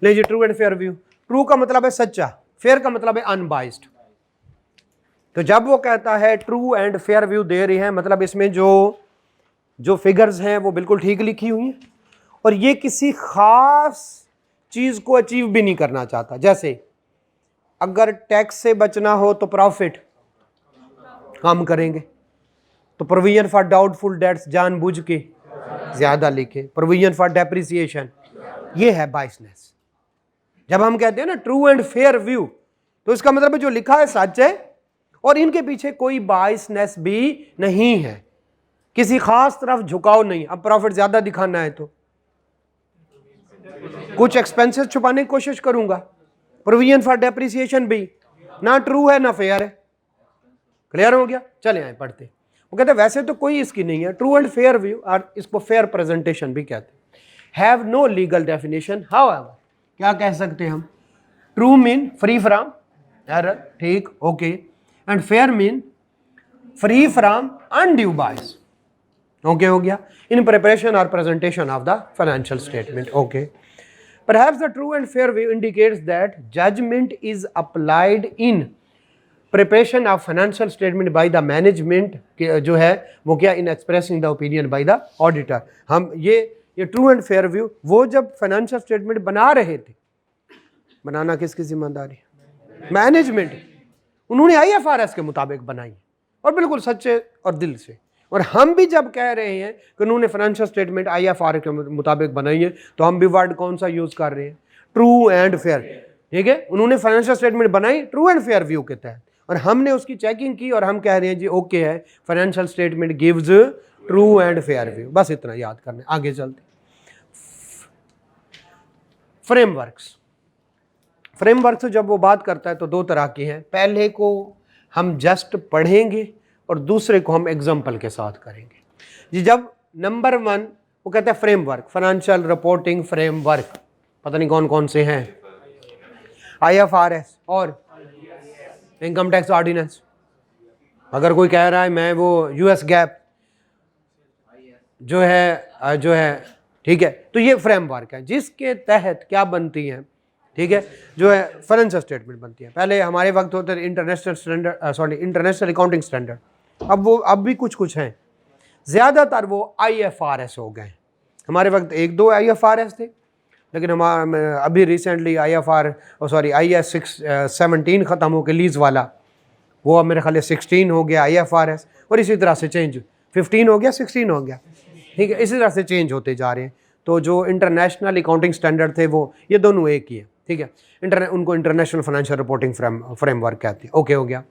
ले जी, true and fair view. True का मतलब है सच्चा, फेयर का मतलब है अनबाइस्ड। तो जब वो कहता है ट्रू एंड फेयर व्यू दे रही है, मतलब इसमें जो फिगर्स हैं वो बिल्कुल ठीक लिखी हुई हैं, और ये किसी खास चीज को अचीव भी नहीं करना चाहता। जैसे अगर टैक्स से बचना हो तो प्रॉफिट कम करेंगे, तो प्रोविजन फॉर डाउटफुल डेट्स जानबूझ के ज्यादा लिखे, प्रोविजन फॉर डेप्रिसिएशन, ये है बाइसनेस। जब हम कहते हैं ना ट्रू एंड फेयर व्यू, तो इसका मतलब जो लिखा है सच है और इनके पीछे कोई बाइसनेस भी नहीं है, किसी खास तरफ झुकाव नहीं। अब प्रॉफिट ज्यादा दिखाना है तो कुछ एक्सपेंसेस छुपाने की कोशिश करूंगा, प्रोविजन फॉर डेप्रिसिएशन भी ना ट्रू है ना फेयर है। क्लियर हो गया? चले आए पढ़ते। वो कहते हैं वैसे तो कोई इसकी नहीं है, ट्रू एंड फेयर व्यू, और इसको फेयर प्रेजेंटेशन भी कहते हैं। Have no legal definition, however क्या कह सकते हैं हम? True mean free from error, ठीक, okay, and fair mean free from undue bias, okay हो गया, इन प्रिपरेशन और presentation of the financial statement, okay. Perhaps the true and fair view indicates that judgment is applied in preparation of financial statement by the management, जो है वो क्या, in expressing the opinion by the auditor। हम ये true and fair view वो जब financial statement बना रहे थे, बनाना किसकी जिम्मेदारी? मैनेजमेंट। उन्होंने IFRS के मुताबिक बनाई और बिल्कुल सच्चे और दिल से। और हम भी जब कह रहे हैं कि उन्होंने फाइनेंशियल स्टेटमेंट IFRS के मुताबिक बनाई है, तो हम भी वर्ड कौन सा यूज कर रहे हैं? ट्रू एंड फेयर, ठीक है। उन्होंने फाइनेंशियल स्टेटमेंट बनाई ट्रू एंड फेयर व्यू के तहत, और हमने उसकी चेकिंग की और हम कह रहे हैं जी ओके है, financial statement gives true and fair view. बस इतना याद करना, आगे चलते। फ्रेमवर्क्स, फ्रेमवर्क से जब वो बात करता है तो दो तरह के हैं। पहले को हम जस्ट पढ़ेंगे और दूसरे को हम एग्जाम्पल के साथ करेंगे जी। जब नंबर 1 वो कहता है फ्रेमवर्क, फाइनेंशियल रिपोर्टिंग फ्रेमवर्क, पता नहीं कौन कौन से हैं, IFRS और इनकम टैक्स ऑर्डिनेंस। अगर कोई कह रहा है मैं वो US गैप जो है ठीक है, तो ये फ्रेमवर्क है जिसके तहत क्या बनती है, ठीक है, जो है फाइनेंशियल स्टेटमेंट बनती है। पहले हमारे वक्त होते थे international standard, international accounting standard, अब भी कुछ हैं, ज़्यादातर वो IFRS हो गए। हमारे वक्त 1-2 IFRS थे, लेकिन हमारा अभी रिसेंटली IS 17 ख़त्म हो के लीज वाला, वो अब मेरे ख्याल 16 हो गया IFRS, और इसी तरह से चेंज 15 हो गया, 16 हो गया, ठीक है, इसी तरह से चेंज होते जा रहे हैं। तो जो इंटरनेशनल अकाउंटिंग स्टैंडर्ड थे वो ये दोनों एक ही है, ठीक है। उनको इंटरनेशनल फाइनेंशियल रिपोर्टिंग फ्रेमवर्क कहते हैं, ओके हो गया।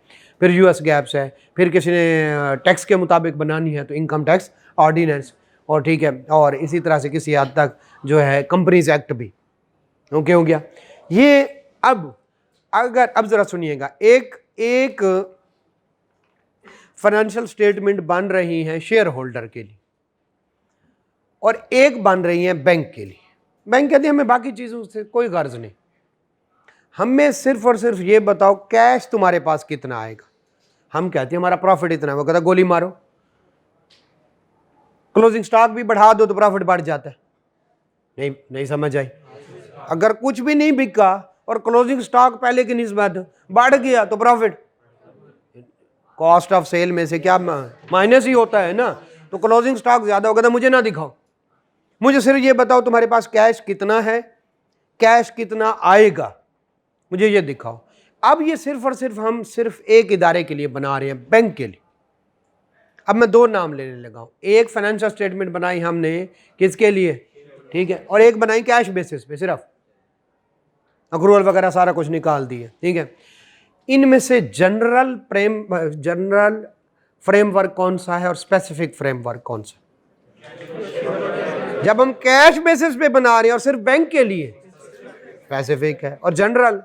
फिर US गैप्स है, फिर किसी ने टैक्स के मुताबिक बनानी है तो इनकम टैक्स ऑर्डिनेंस, और ठीक है, और इसी तरह से किसी हद तक जो है कंपनीज एक्ट भी, ओके हो गया। ये अब ज़रा सुनिएगा, एक फाइनेंशियल स्टेटमेंट बन रही है शेयर होल्डर के लिए और एक बन रही है बैंक के लिए। बैंक कहती है हमें बाकी चीज़ों से कोई गर्ज नहीं, हमें सिर्फ और सिर्फ ये बताओ कैश तुम्हारे पास कितना आएगा। हम कहते हैं हमारा प्रॉफिट इतना है, वो कहता गोली मारो, क्लोजिंग स्टॉक भी बढ़ा दो तो प्रॉफिट बढ़ जाता है। नहीं समझ आई? अगर कुछ भी नहीं बिका और क्लोजिंग स्टॉक पहले की निस्बत बढ़ गया तो प्रॉफिट, कॉस्ट ऑफ सेल में से क्या माइनस ही होता है ना। तो क्लोजिंग स्टॉक ज्यादा होगा तो मुझे ना दिखाओ, मुझे सिर्फ ये बताओ तुम्हारे पास कैश कितना है, कैश कितना आएगा, मुझे ये दिखाओ। अब ये सिर्फ और सिर्फ हम सिर्फ एक इदारे के लिए बना रहे हैं, बैंक के लिए। अब मैं 2 नाम लेने लगा हूं, एक फाइनेंशियल स्टेटमेंट बनाई हमने किसके लिए, ठीक है, और एक बनाई कैश बेसिस पे, सिर्फ अक्रूवल वगैरह सारा कुछ निकाल दिए, ठीक है। इनमें से जनरल फ्रेमवर्क कौन सा है और स्पेसिफिक फ्रेमवर्क कौन सा? जब हम कैश बेसिस पे बना रहे हैं और सिर्फ बैंक के लिए, स्पेसिफिक है, और जनरल,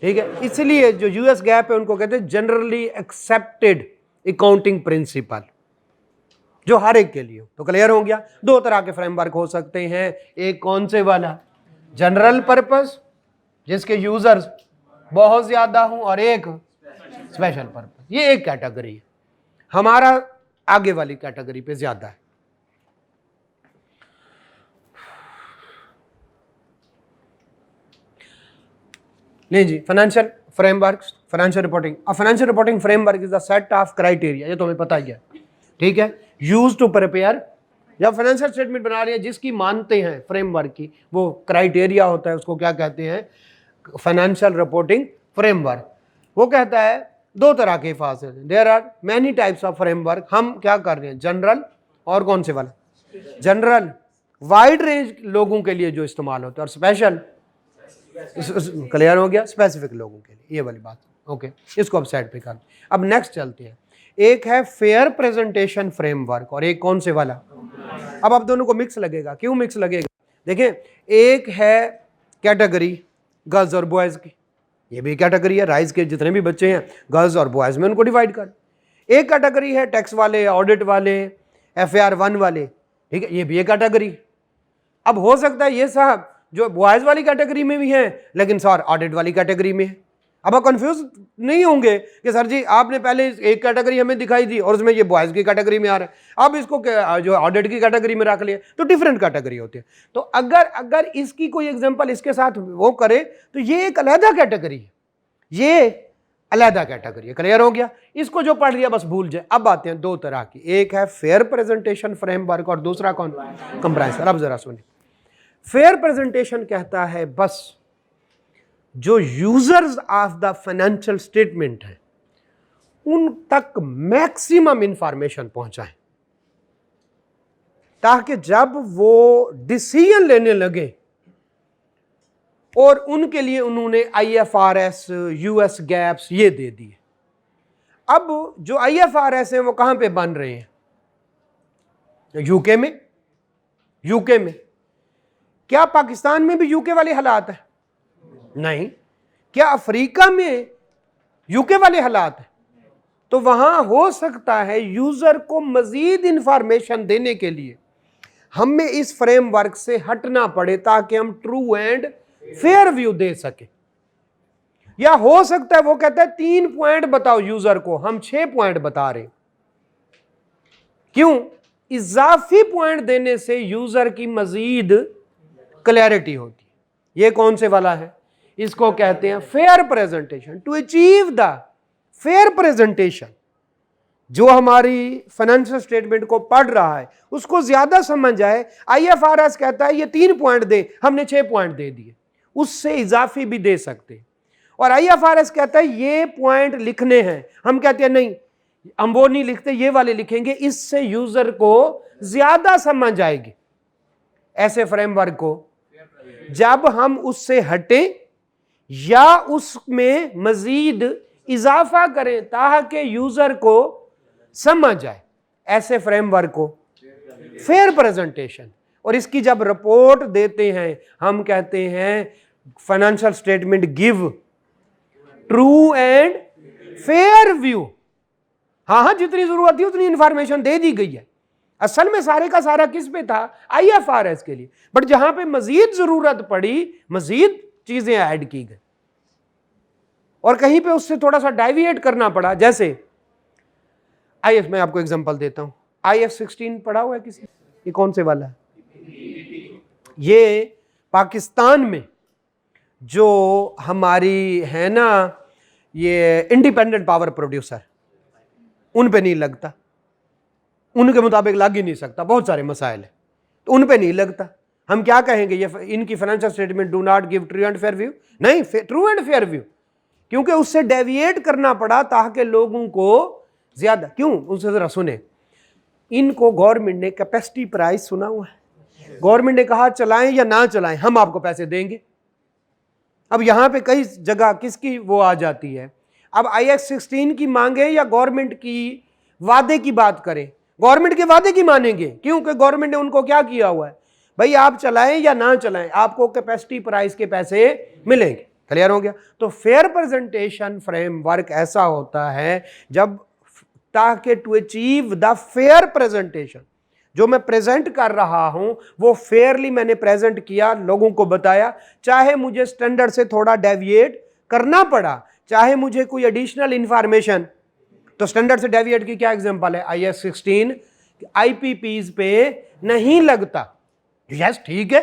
ठीक है। इसलिए जो US गैप है उनको कहते हैं जनरली एक्सेप्टेड अकाउंटिंग प्रिंसिपल, जो हर एक के लिए हो। तो क्लियर हो गया, 2 तरह के फ्रेमवर्क हो सकते हैं, एक कौन से वाला, जनरल पर्पस जिसके यूजर्स बहुत ज्यादा हूं, और एक स्पेशल पर्पस। ये एक कैटेगरी है, हमारा आगे वाली कैटेगरी पे ज्यादा है। नहीं जी, financial framework, financial reporting framework is the set of criteria, ये तो हमें पता ही है, ठीक है, यूज टू प्रिपेयर। जब फाइनेंशियल स्टेटमेंट बना रहे हैं जिसकी मानते हैं फ्रेमवर्क की, वो क्राइटेरिया होता है, उसको क्या कहते हैं, फाइनेंशियल रिपोर्टिंग फ्रेमवर्क। वो कहता है 2 तरह के फास है, there are many types of framework. हम क्या कर रहे हैं, जनरल और कौन से वाला, जनरल वाइड रेंज लोगों के लिए जो इस्तेमाल होता है, और स्पेशल, क्लियर हो गया, स्पेसिफिक लोगों के लिए, ये वाली बात, ओके। इसको अब साइड पे कर। अब नेक्स्ट चलते हैं, एक है फेयर प्रेजेंटेशन फ्रेमवर्क और एक कौन से वाला। अब दोनों को मिक्स लगेगा, क्यों मिक्स लगेगा, देखें, एक है कैटेगरी गर्ल्स और बॉयज़ की, ये भी कैटेगरी है, राइज के जितने भी बच्चे हैं गर्ल्स और बॉयज़ में उनको डिवाइड कर। एक कैटेगरी है टैक्स वाले, ऑडिट वाले, FAR 1 वाले, ठीक है, ये भी एक कैटेगरी। अब हो सकता है ये साहब जो बॉयज़ वाली कैटेगरी में भी हैं लेकिन सर ऑडिट वाली कैटेगरी में है। अब आप कंफ्यूज नहीं होंगे कि सर जी आपने पहले एक कैटेगरी हमें दिखाई दी और उसमें ये बॉयज़ की कैटेगरी में आ रहा है, अब इसको जो ऑडिट की कैटेगरी में रख लिया, तो डिफरेंट कैटेगरी होती है। तो अगर इसकी कोई एग्जांपल इसके साथ वो करे तो ये एक अलहदा कैटेगरी है, ये अलहदा कैटेगरी है। क्लियर हो गया? इसको जो पढ़ लिया बस भूल जाए। अब आते हैं दो तरह की, एक है फेयर प्रेजेंटेशन फ्रेमवर्क और दूसरा कौन? कंप्राइजर। अब जरा सुनिए, फेयर प्रेजेंटेशन कहता है बस जो users of the financial statement है उन तक मैक्सिमम इंफॉर्मेशन पहुंचाएं, ताकि जब वो डिसीजन लेने लगे, और उनके लिए उन्होंने IFRS, US गैप्स ये दे दिए। अब जो IFRS हैं वो कहां पे बन रहे हैं? यूके में। यूके में। क्या पाकिस्तान में भी यूके वाले हालात है? नहीं। क्या अफ्रीका में यूके वाले हालात है? तो वहां हो सकता है यूजर को मजीद इंफॉर्मेशन देने के लिए हमें इस फ्रेमवर्क से हटना पड़े ताकि हम ट्रू एंड फेयर व्यू दे सके। या हो सकता है वो कहता है 3 पॉइंट बताओ यूजर को, हम 6 पॉइंट बता रहे। क्यों? इजाफी पॉइंट देने से यूजर की मजीद क्लैरिटी होती है। ये कौन से वाला है? इसको कहते हैं fair presentation. To achieve the fair presentation, जो हमारी फाइनेंशियल स्टेटमेंट को पढ़ रहा है उसको ज्यादा समझ आए, IFRS कहता है ये 3 पॉइंट दे, हमने 6 पॉइंट दे दिए, उससे इजाफी भी दे सकते। और IFRS कहता है ये पॉइंट लिखने हैं, हम कहते हैं नहीं हम वो नहीं लिखते, ये वाले लिखेंगे, इससे यूजर को ज्यादा समझ आएगी। ऐसे फ्रेमवर्क को जब हम उससे हटें या उसमें मजीद इजाफा करें ताकि यूजर को समझ आए, ऐसे फ्रेमवर्क को फेयर प्रेजेंटेशन। और इसकी जब रिपोर्ट देते हैं हम कहते हैं financial statement give true and fair view. हाँ, जितनी जरूरत थी उतनी इंफॉर्मेशन दे दी गई है। असल में सारे का सारा किस पे था? IFRS के लिए। बट जहां पे मजीद जरूरत पड़ी मजीद चीजें ऐड की गई और कहीं पे उससे थोड़ा सा डाइविएट करना पड़ा। जैसे मैं आपको एग्जांपल देता हूं, IAS 16 पढ़ा हुआ है किसी? ये कौन से वाला है? ये पाकिस्तान में जो हमारी है ना ये इंडिपेंडेंट पावर प्रोड्यूसर, उन पे नहीं लगता, उनके मुताबिक लग ही नहीं सकता, बहुत सारे मसाइल है तो उन पे नहीं लगता। हम क्या कहेंगे? ये इनकी financial statement do not give true and fair view. नहीं, ट्रू एंड फेयर व्यू, क्योंकि उससे डेविएट करना पड़ा ताकि लोगों को ज्यादा। क्यों? उनसे जरा सुने, इनको गवर्नमेंट ने कैपेसिटी प्राइस सुना हुआ है, गवर्नमेंट ने कहा चलाएं या ना चलाएं हम आपको पैसे देंगे। अब यहां पे कई जगह किसकी वो आ जाती है, अब IAS 16 की मांगे या गवर्नमेंट की वादे की बात करें, गवर्नमेंट के वादे की मानेंगे क्योंकि गवर्नमेंट ने उनको क्या किया हुआ है, भाई आप चलाएं या ना चलाएं आपको कैपेसिटी प्राइस के पैसे मिलेंगे। क्लियर हो गया? तो फेयर प्रेजेंटेशन फ्रेमवर्क ऐसा होता है जब ताकि to achieve the fair presentation, जो मैं प्रेजेंट कर रहा हूं वो फेयरली मैंने प्रेजेंट किया, लोगों को बताया, चाहे मुझे स्टैंडर्ड से थोड़ा डेविएट करना पड़ा, चाहे मुझे कोई एडिशनल इंफॉर्मेशन। तो स्टैंडर्ड से डेविएट की क्या एग्जांपल है? IAS 16 IPPs पे नहीं लगता। यस, ठीक है,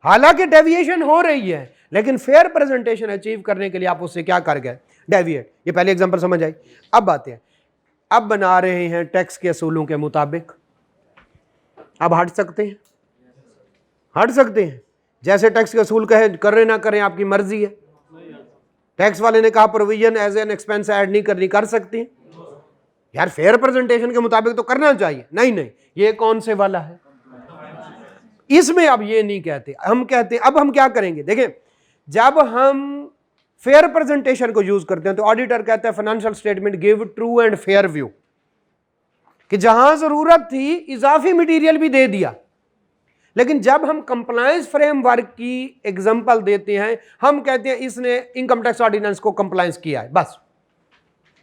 हालांकि डेविएशन हो रही है लेकिन फेयर प्रेजेंटेशन अचीव करने के लिए आप उससे क्या कर गए? डेविएट। ये पहले एग्जांपल समझ आई। अब बातें हैं, अब बना रहे हैं टैक्स के असूलों के मुताबिक। अब हट सकते हैं, हट सकते हैं, जैसे टैक्स के असूल कहे करें ना करें आपकी मर्जी है। टैक्स वाले ने कहा provision as an expense add नहीं करनी, कर सकती हैं यार, फेयर प्रेजेंटेशन के मुताबिक तो करना चाहिए। नहीं नहीं, ये कौन से वाला है? इसमें अब ये नहीं कहते, हम कहते हैं अब हम क्या करेंगे? देखें, जब हम फेयर प्रेजेंटेशन को यूज करते हैं तो ऑडिटर कहता है financial statement give true and fair view, कि जहां जरूरत थी इजाफी मटेरियल भी दे दिया, लेकिन जब हम कंप्लायंस फ्रेमवर्क की एग्जांपल देते हैं, हम कहते हैं इसने इनकम टैक्स ऑर्डिनेंस को कंप्लायंस किया है, बस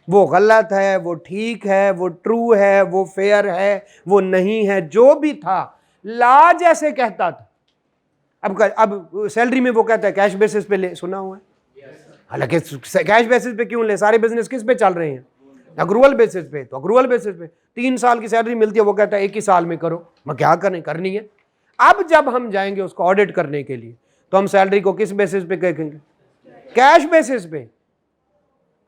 वो गलत है, वो ठीक है, वो ट्रू है, वो फेयर है, वो नहीं है, जो भी था लॉ जैसे कहता था। अब सैलरी में वो कहता है कैश बेसिस पे ले, सुना हुआ है? हालांकि कैश बेसिस पे क्यों ले, सारे बिजनेस किस पे चल रहे हैं? अग्रुवल बेसिस पे। तो अग्रुवल बेसिस पे 3 साल की सैलरी मिलती है, वो कहता है 1 ही साल में करो, मैं क्या करनी है। अब जब हम जाएंगे उसको ऑडिट करने के लिए, तो हम सैलरी को किस बेसिस पे कहेंगे? कैश बेसिस पे।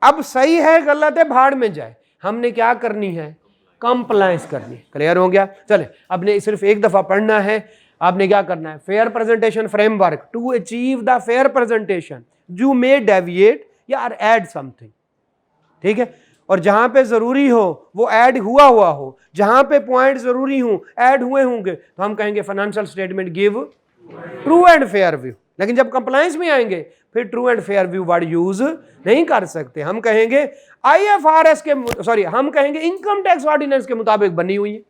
अब सही है गलत है भाड़ में जाए, हमने क्या करनी है? कंप्लायंस करनी है। क्लियर हो गया? चले, आपने सिर्फ एक दफा पढ़ना है। आपने क्या करना है? Fair presentation framework to achieve the fair presentation you may deviate या ऐड समथिंग, ठीक है। और जहां पे जरूरी हो वो ऐड हुआ हो, जहां पे पॉइंट जरूरी हो ऐड हुए होंगे, तो हम कहेंगे financial statement give true and fair view. लेकिन जब कंप्लायंस में आएंगे फिर true and fair view word use नहीं कर सकते। हम कहेंगे IFRS के, सॉरी, हम कहेंगे इनकम टैक्स ऑर्डिनेंस के मुताबिक बनी हुई है,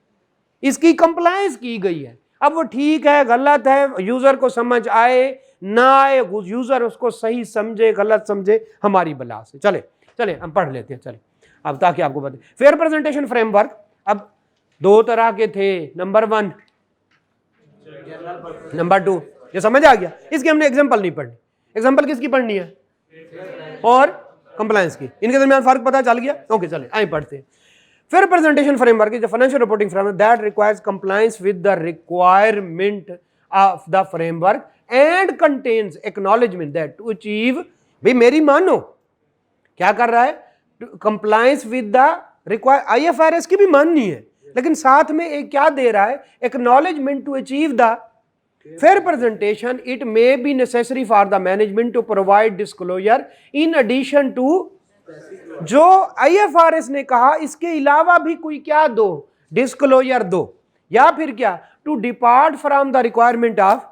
इसकी कंप्लायंस की गई है। अब वो ठीक है गलत है, यूजर को समझ आए ना आए, यूजर उसको सही समझे गलत समझे, हमारी बला से। चले हम पढ़ लेते हैं। चले अब, ताकि आपको बता, फेयर प्रेजेंटेशन फ्रेमवर्क अब 2 तरह के थे, नंबर 1, नंबर 2। ये समझ आ गया? इसकी हमने एग्जांपल नहीं पढ़नी। एग्जांपल किसकी पढ़नी है? और कंप्लायंस की। इनके दरमियान फर्क पता चल गया? ओके, चले आइए पढ़ते हैं। Fair presentation framework is a financial reporting framework that requires compliance with the requirement of the framework and contains acknowledgement that to achieve, भाई मेरी मानो, क्या कर रहा है? Compliance with the require, IFRS की भी माननी है, लेकिन साथ में एक क्या दे रहा है? Acknowledgement to achieve the fair presentation, it may be necessary for the management to provide disclosure in addition to, जो IFRS ने कहा इसके अलावा भी कोई क्या दो? डिस्क्लोजर दो, या फिर क्या? To depart from the requirement of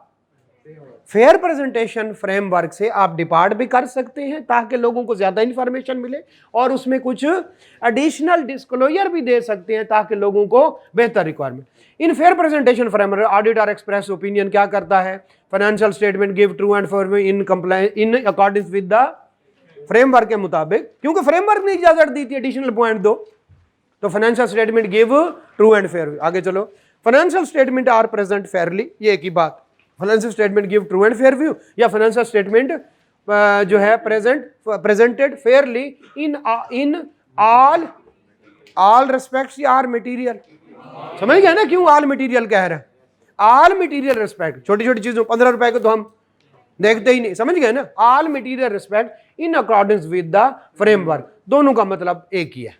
fair presentation framework से आप डिपार्ट भी कर सकते हैं ताकि लोगों को ज्यादा इंफॉर्मेशन मिले, और उसमें कुछ एडिशनल डिस्क्लोजर भी दे सकते हैं ताकि लोगों को बेहतर requirement. In fair presentation framework auditor express opinion क्या करता है? Financial statement give true and fair in compliance in according with the framework के मुताबिक, क्योंकि फ्रेमवर्क ने इजाजत दी थी एडिशनल पॉइंट दो, तो financial statement give true and fair. आगे चलो, financial statement are present fairly, ये एक ही बात, financial statement give true and fair view, या फाइनेंशियल स्टेटमेंट जो है presented fairly in all respects या आर मटेरियल। समझ गया ना क्यों ऑल मटेरियल कह रहे हैं? ऑल मटेरियल रिस्पेक्ट, छोटी छोटी चीजों, 15 रुपए को तो हम देखते ही नहीं, समझ गए ना? All material respect in accordance with the framework, दोनों का मतलब एक ही है।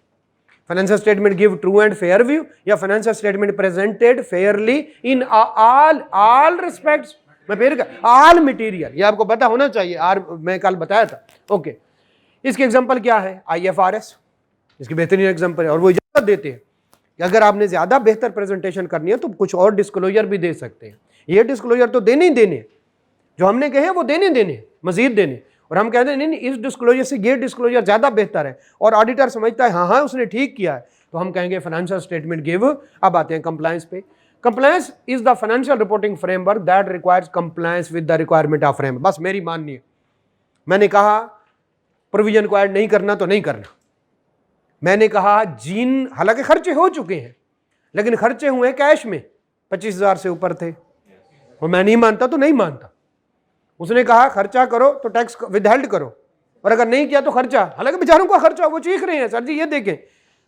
Financial statement give true and fair view, या financial statement presented fairly in all respects, मैं फिर ऑल मटेरियल, ये आपको पता होना चाहिए, मैं कल बताया था। ओके, इसके एग्जांपल क्या है? IFRS इसकी बेहतरीन एग्जांपल है, और वो इजाजत देते हैं कि अगर आपने ज्यादा बेहतर प्रेजेंटेशन करनी है तो कुछ और डिस्क्लोजर भी दे सकते हैं। ये डिस्क्लोजर तो देने ही देने, जो हमने कहे वो देने मजीद देने, और हम कहते हैं नहीं इस डिस्क्लोजर से ये डिस्क्लोजर ज्यादा बेहतर है, और ऑडिटर समझता है हाँ उसने ठीक किया है, तो हम कहेंगे फाइनेंशियल स्टेटमेंट गिव। अब आते हैं कंप्लायंस पे। Compliance is the financial reporting framework that requires compliance with the requirement of framework. बस मेरी माननी है, मैंने कहा प्रोविजन को ऐड नहीं करना तो नहीं करना, मैंने कहा जिन, हालांकि खर्चे हो चुके हैं लेकिन खर्चे हुए कैश में 25,000 से ऊपर थे, और मैं नहीं मानता तो नहीं मानता। उसने कहा खर्चा करो तो टैक्स विदहेल्ड करो, और अगर नहीं किया तो खर्चा, हालांकि बेचारों को खर्चा, वो चीख रहे हैं सर जी ये देखें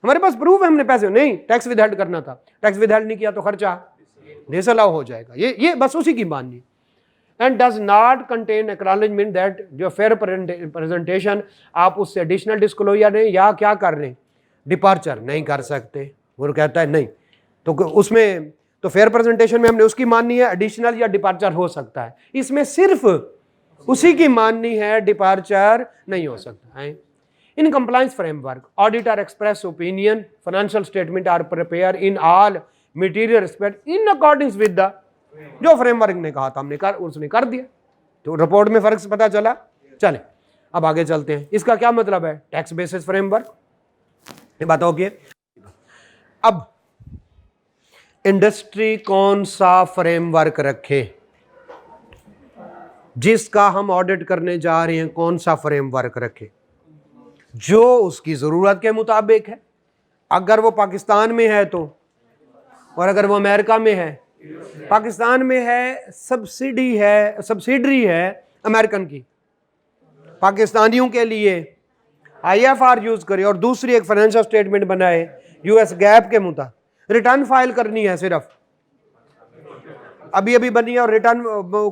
हमारे पास प्रूफ है हमने पैसे, नहीं टैक्स विदहेल्ड करना था, टैक्स विदहेल्ड नहीं किया तो खर्चा डिसअलाउ हो जाएगा। ये बस उसी की माननी। And does not contain acknowledgement that, जो फेयर प्रेजेंटेशन आप उससे एडिशनल डिस्क्लोजर नहीं या क्या कर रहे हैं, डिपार्चर नहीं कर सकते। वो कहता है नहीं, तो उसमें तो फेयर प्रेजेंटेशन में हमने उसकी माननी है, एडिशनल या डिपार्चर हो सकता है, इसमें सिर्फ उसी की माननी है, डिपार्चर नहीं हो सकता है। In compliance framework auditor express opinion financial statement are prepare in all material respect in according with the, जो फ्रेमवर्क ने कहा था हमने उसने कर दिया, तो रिपोर्ट में फर्क पता चला। चले अब आगे चलते हैं। इसका क्या मतलब है? टैक्स बेसिस फ्रेमवर्क, ये बताओ कि अब इंडस्ट्री कौन सा फ्रेमवर्क रखे, जिसका हम ऑडिट करने जा रहे हैं कौन सा फ्रेमवर्क रखे, जो उसकी जरूरत के मुताबिक है। अगर वो पाकिस्तान में है तो, और अगर वो अमेरिका में है, पाकिस्तान में है सब्सिडरी है अमेरिकन की, पाकिस्तानियों के लिए IFR यूज करे और दूसरी एक फाइनेंशियल स्टेटमेंट बनाए US गैप के मुताबिक, रिटर्न फाइल करनी है सिर्फ, अभी बनी है और रिटर्न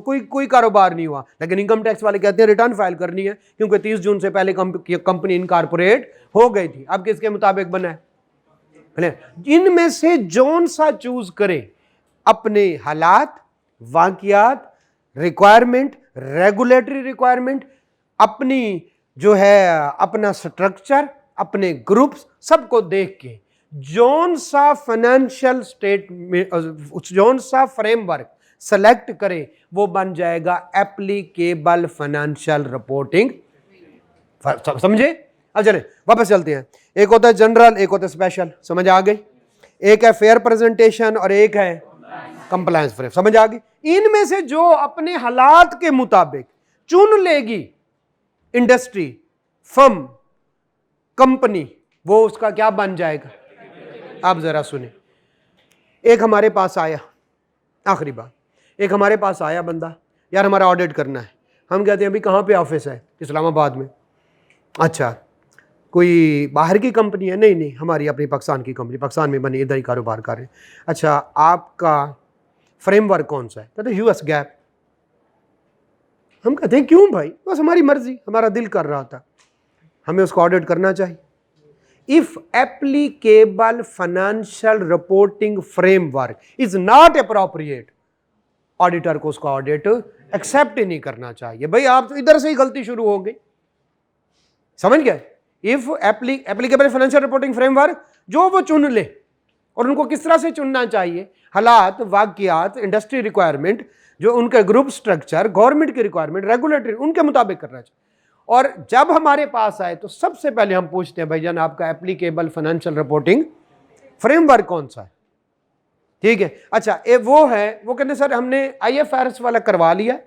कोई कारोबार नहीं हुआ, लेकिन इनकम टैक्स वाले कहते हैं रिटर्न फाइल करनी है क्योंकि 30 जून से पहले कंपनी इनकॉर्पोरेट हो गई थी। अब किसके मुताबिक बना है? इनमें से जौन सा चूज करे, अपने हालात, वाकियात, रिक्वायरमेंट, रेगुलेटरी रिक्वायरमेंट, अपनी जो है अपना स्ट्रक्चर, अपने ग्रुप्स, सबको देख के जौन सा फाइनेंशियल स्टेटमेंट, जौन सा फ्रेमवर्क सेलेक्ट करे, वो बन जाएगा एप्लीकेबल फाइनेंशियल रिपोर्टिंग। समझे? अब चले वापस चलते हैं। एक होता है जनरल, एक होता है स्पेशल, समझ आ गई? एक है फेयर प्रेजेंटेशन और एक है कंप्लायंस फ्रेम, समझ आ गई? इनमें से जो अपने हालात के मुताबिक चुन लेगी इंडस्ट्री, फर्म, कंपनी, वो उसका क्या बन जाएगा? आप जरा सुने। एक हमारे पास आया, आखिरी बात, एक हमारे पास आया बंदा, यार हमारा ऑडिट करना है। हम कहते हैं अभी कहाँ पे ऑफिस है? इस्लामाबाद में। अच्छा, कोई बाहर की कंपनी है? नहीं, हमारी अपनी पाकिस्तान की कंपनी, पाकिस्तान में बनी, इधर ही कारोबार कर रहे हैं। अच्छा, आपका फ्रेमवर्क कौन सा है? कहते US गैप। हम कहते हैं क्यों भाई? बस हमारी मर्जी, हमारा दिल कर रहा था, हमें उसको ऑडिट करना चाहिए। If applicable financial reporting framework is not appropriate, auditor को उसका ऑडिट एक्सेप्ट ही नहीं करना चाहिए। भाई आप तो इधर से ही गलती शुरू हो गई, समझ गए? If applicable financial reporting framework, जो वो चुन ले, और उनको किस तरह से चुनना चाहिए, हालात, वाकियात, इंडस्ट्री रिक्वायरमेंट, जो उनका ग्रुप स्ट्रक्चर, गवर्नमेंट की रिक्वायरमेंट, रेगुलेटरी, उनके मुताबिक करना चाहिए। और जब हमारे पास आए तो सबसे पहले हम पूछते हैं, भाईजान आपका एप्लीकेबल फाइनेंशियल रिपोर्टिंग फ्रेमवर्क कौन सा है? ठीक है, अच्छा वो है, वो कहते सर हमने IFRS वाला करवा लिया,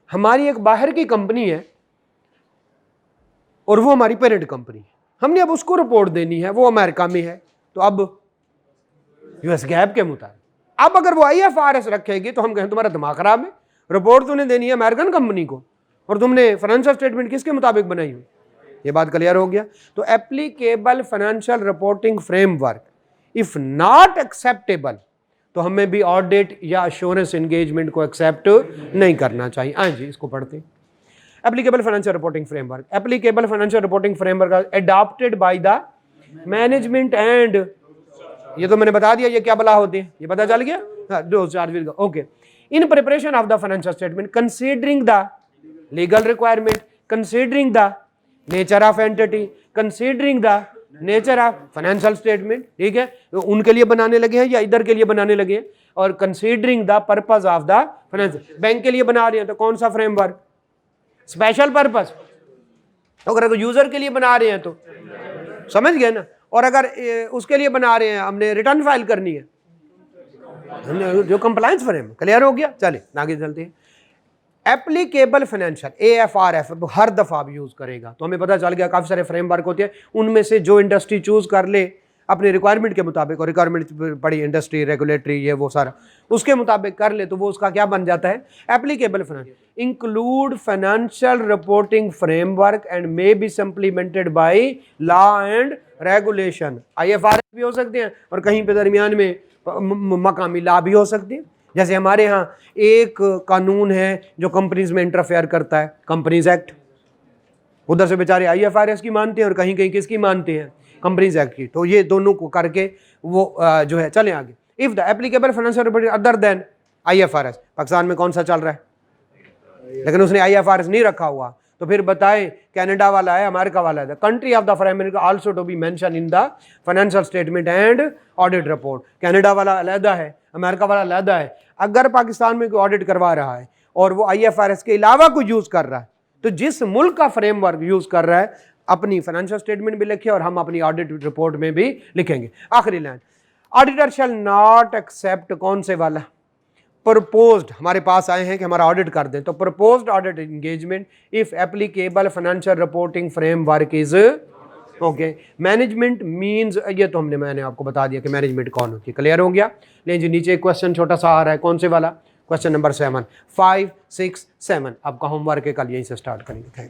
हमारी एक बाहर की कंपनी है और वो हमारी पेरेंट कंपनी है, हमने अब उसको रिपोर्ट देनी है, वो अमेरिका में है, तो अब US गैप के मुताबिक। अब अगर वो IFRS रखेगी तो हम कहें तुम्हारा दिमाग खराब है, रिपोर्ट तूने देनी है अमेरिकन कंपनी को और तुमने फाइनेंशियल स्टेटमेंट किसके मुताबिक बनाई हुई? ये बात क्लियर हो गया? तो applicable financial reporting framework if not acceptable, तो हमें भी ऑडिट या अश्योरेंस एंगेजमेंट को एक्सेप्ट नहीं करना चाहिए। हाँ जी, इसको पढ़ते हैं। Applicable financial reporting framework, applicable financial reporting framework adopted by the management and, ये तो मैंने बता दिया ये क्या बला होती है, ये पता चल गया? Okay. In preparation of the financial statement considering the legal requirement, considering the nature of entity, considering the nature of financial statement, ठीक है, तो उनके लिए बनाने लगे हैं या इधर के लिए बनाने लगे हैं, और considering the purpose of the financial, bank के लिए बना रहे हैं तो कौन सा फ्रेमवर्क? Special purpose. अगर यूजर के लिए बना रहे हैं तो समझ गए ना, और अगर उसके लिए बना रहे हैं, हमने रिटर्न फाइल करनी है, जो कंप्लायंस फ्रेम, क्लियर हो गया? चलिए आगे चलते हैं। एप्लीकेबल फाइनेंशियल AFRF हर दफा आप यूज करेगा, तो हमें पता चल गया काफी सारे फ्रेमवर्क होते हैं, उनमें से जो इंडस्ट्री चूज कर ले अपनी रिक्वायरमेंट के मुताबिक, और रिक्वायरमेंट पड़ी इंडस्ट्री, रेगुलेटरी, ये वो सारा उसके मुताबिक कर ले, तो वो उसका क्या बन जाता है? Applicable financial. Include financial reporting framework and may be supplemented by law and regulation. IFRS भी हो सकते हैं और कहीं पे दरमियान में मकामी लॉ भी हो सकते हैं। जैसे हमारे यहाँ एक कानून है जो कंपनीज में इंटरफेयर करता है, कंपनीज एक्ट, उधर से बेचारे IFRS की मानते हैं और कहीं कहीं किसकी मानते हैं? कंपनीज एक्ट की। तो ये दोनों को करके वो जो है, चलें आगे। If the applicable financial reporting other than IFRS, Pakistan में कौन सा चल रहा है, लेकिन उसने IFRS नहीं रखा हुआ, तो फिर बताए कनाडा वाला है, अमेरिका वाला है, country of the framework also to be mention in the financial statement and audit report. Canada वाला अलहदा है, अमेरिका वाला अलहदा है। अगर पाकिस्तान में कोई ऑडिट करवा रहा है और वो IFRS के अलावा कोई यूज कर रहा है, तो जिस मुल्क का फ्रेमवर्क यूज कर रहा है अपनी फाइनेंशियल स्टेटमेंट भी लिखे और हम अपनी ऑडिट रिपोर्ट में भी लिखेंगे। आखिरी line, auditor shall not accept कौन से वाला, प्रपोज्ड, हमारे पास आए हैं कि हमारा ऑडिट कर दें, तो proposed audit engagement if applicable financial reporting framework is okay. Management means, ये तो मैंने आपको बता दिया कि मैनेजमेंट कौन होती है, क्लियर हो गया। लेकिन जी नीचे एक क्वेश्चन छोटा सा आ रहा है, कौन से वाला, क्वेश्चन नंबर 7, 5, 6, 7 आपका होमवर्क है, कल यहीं से स्टार्ट करेंगे। थैंक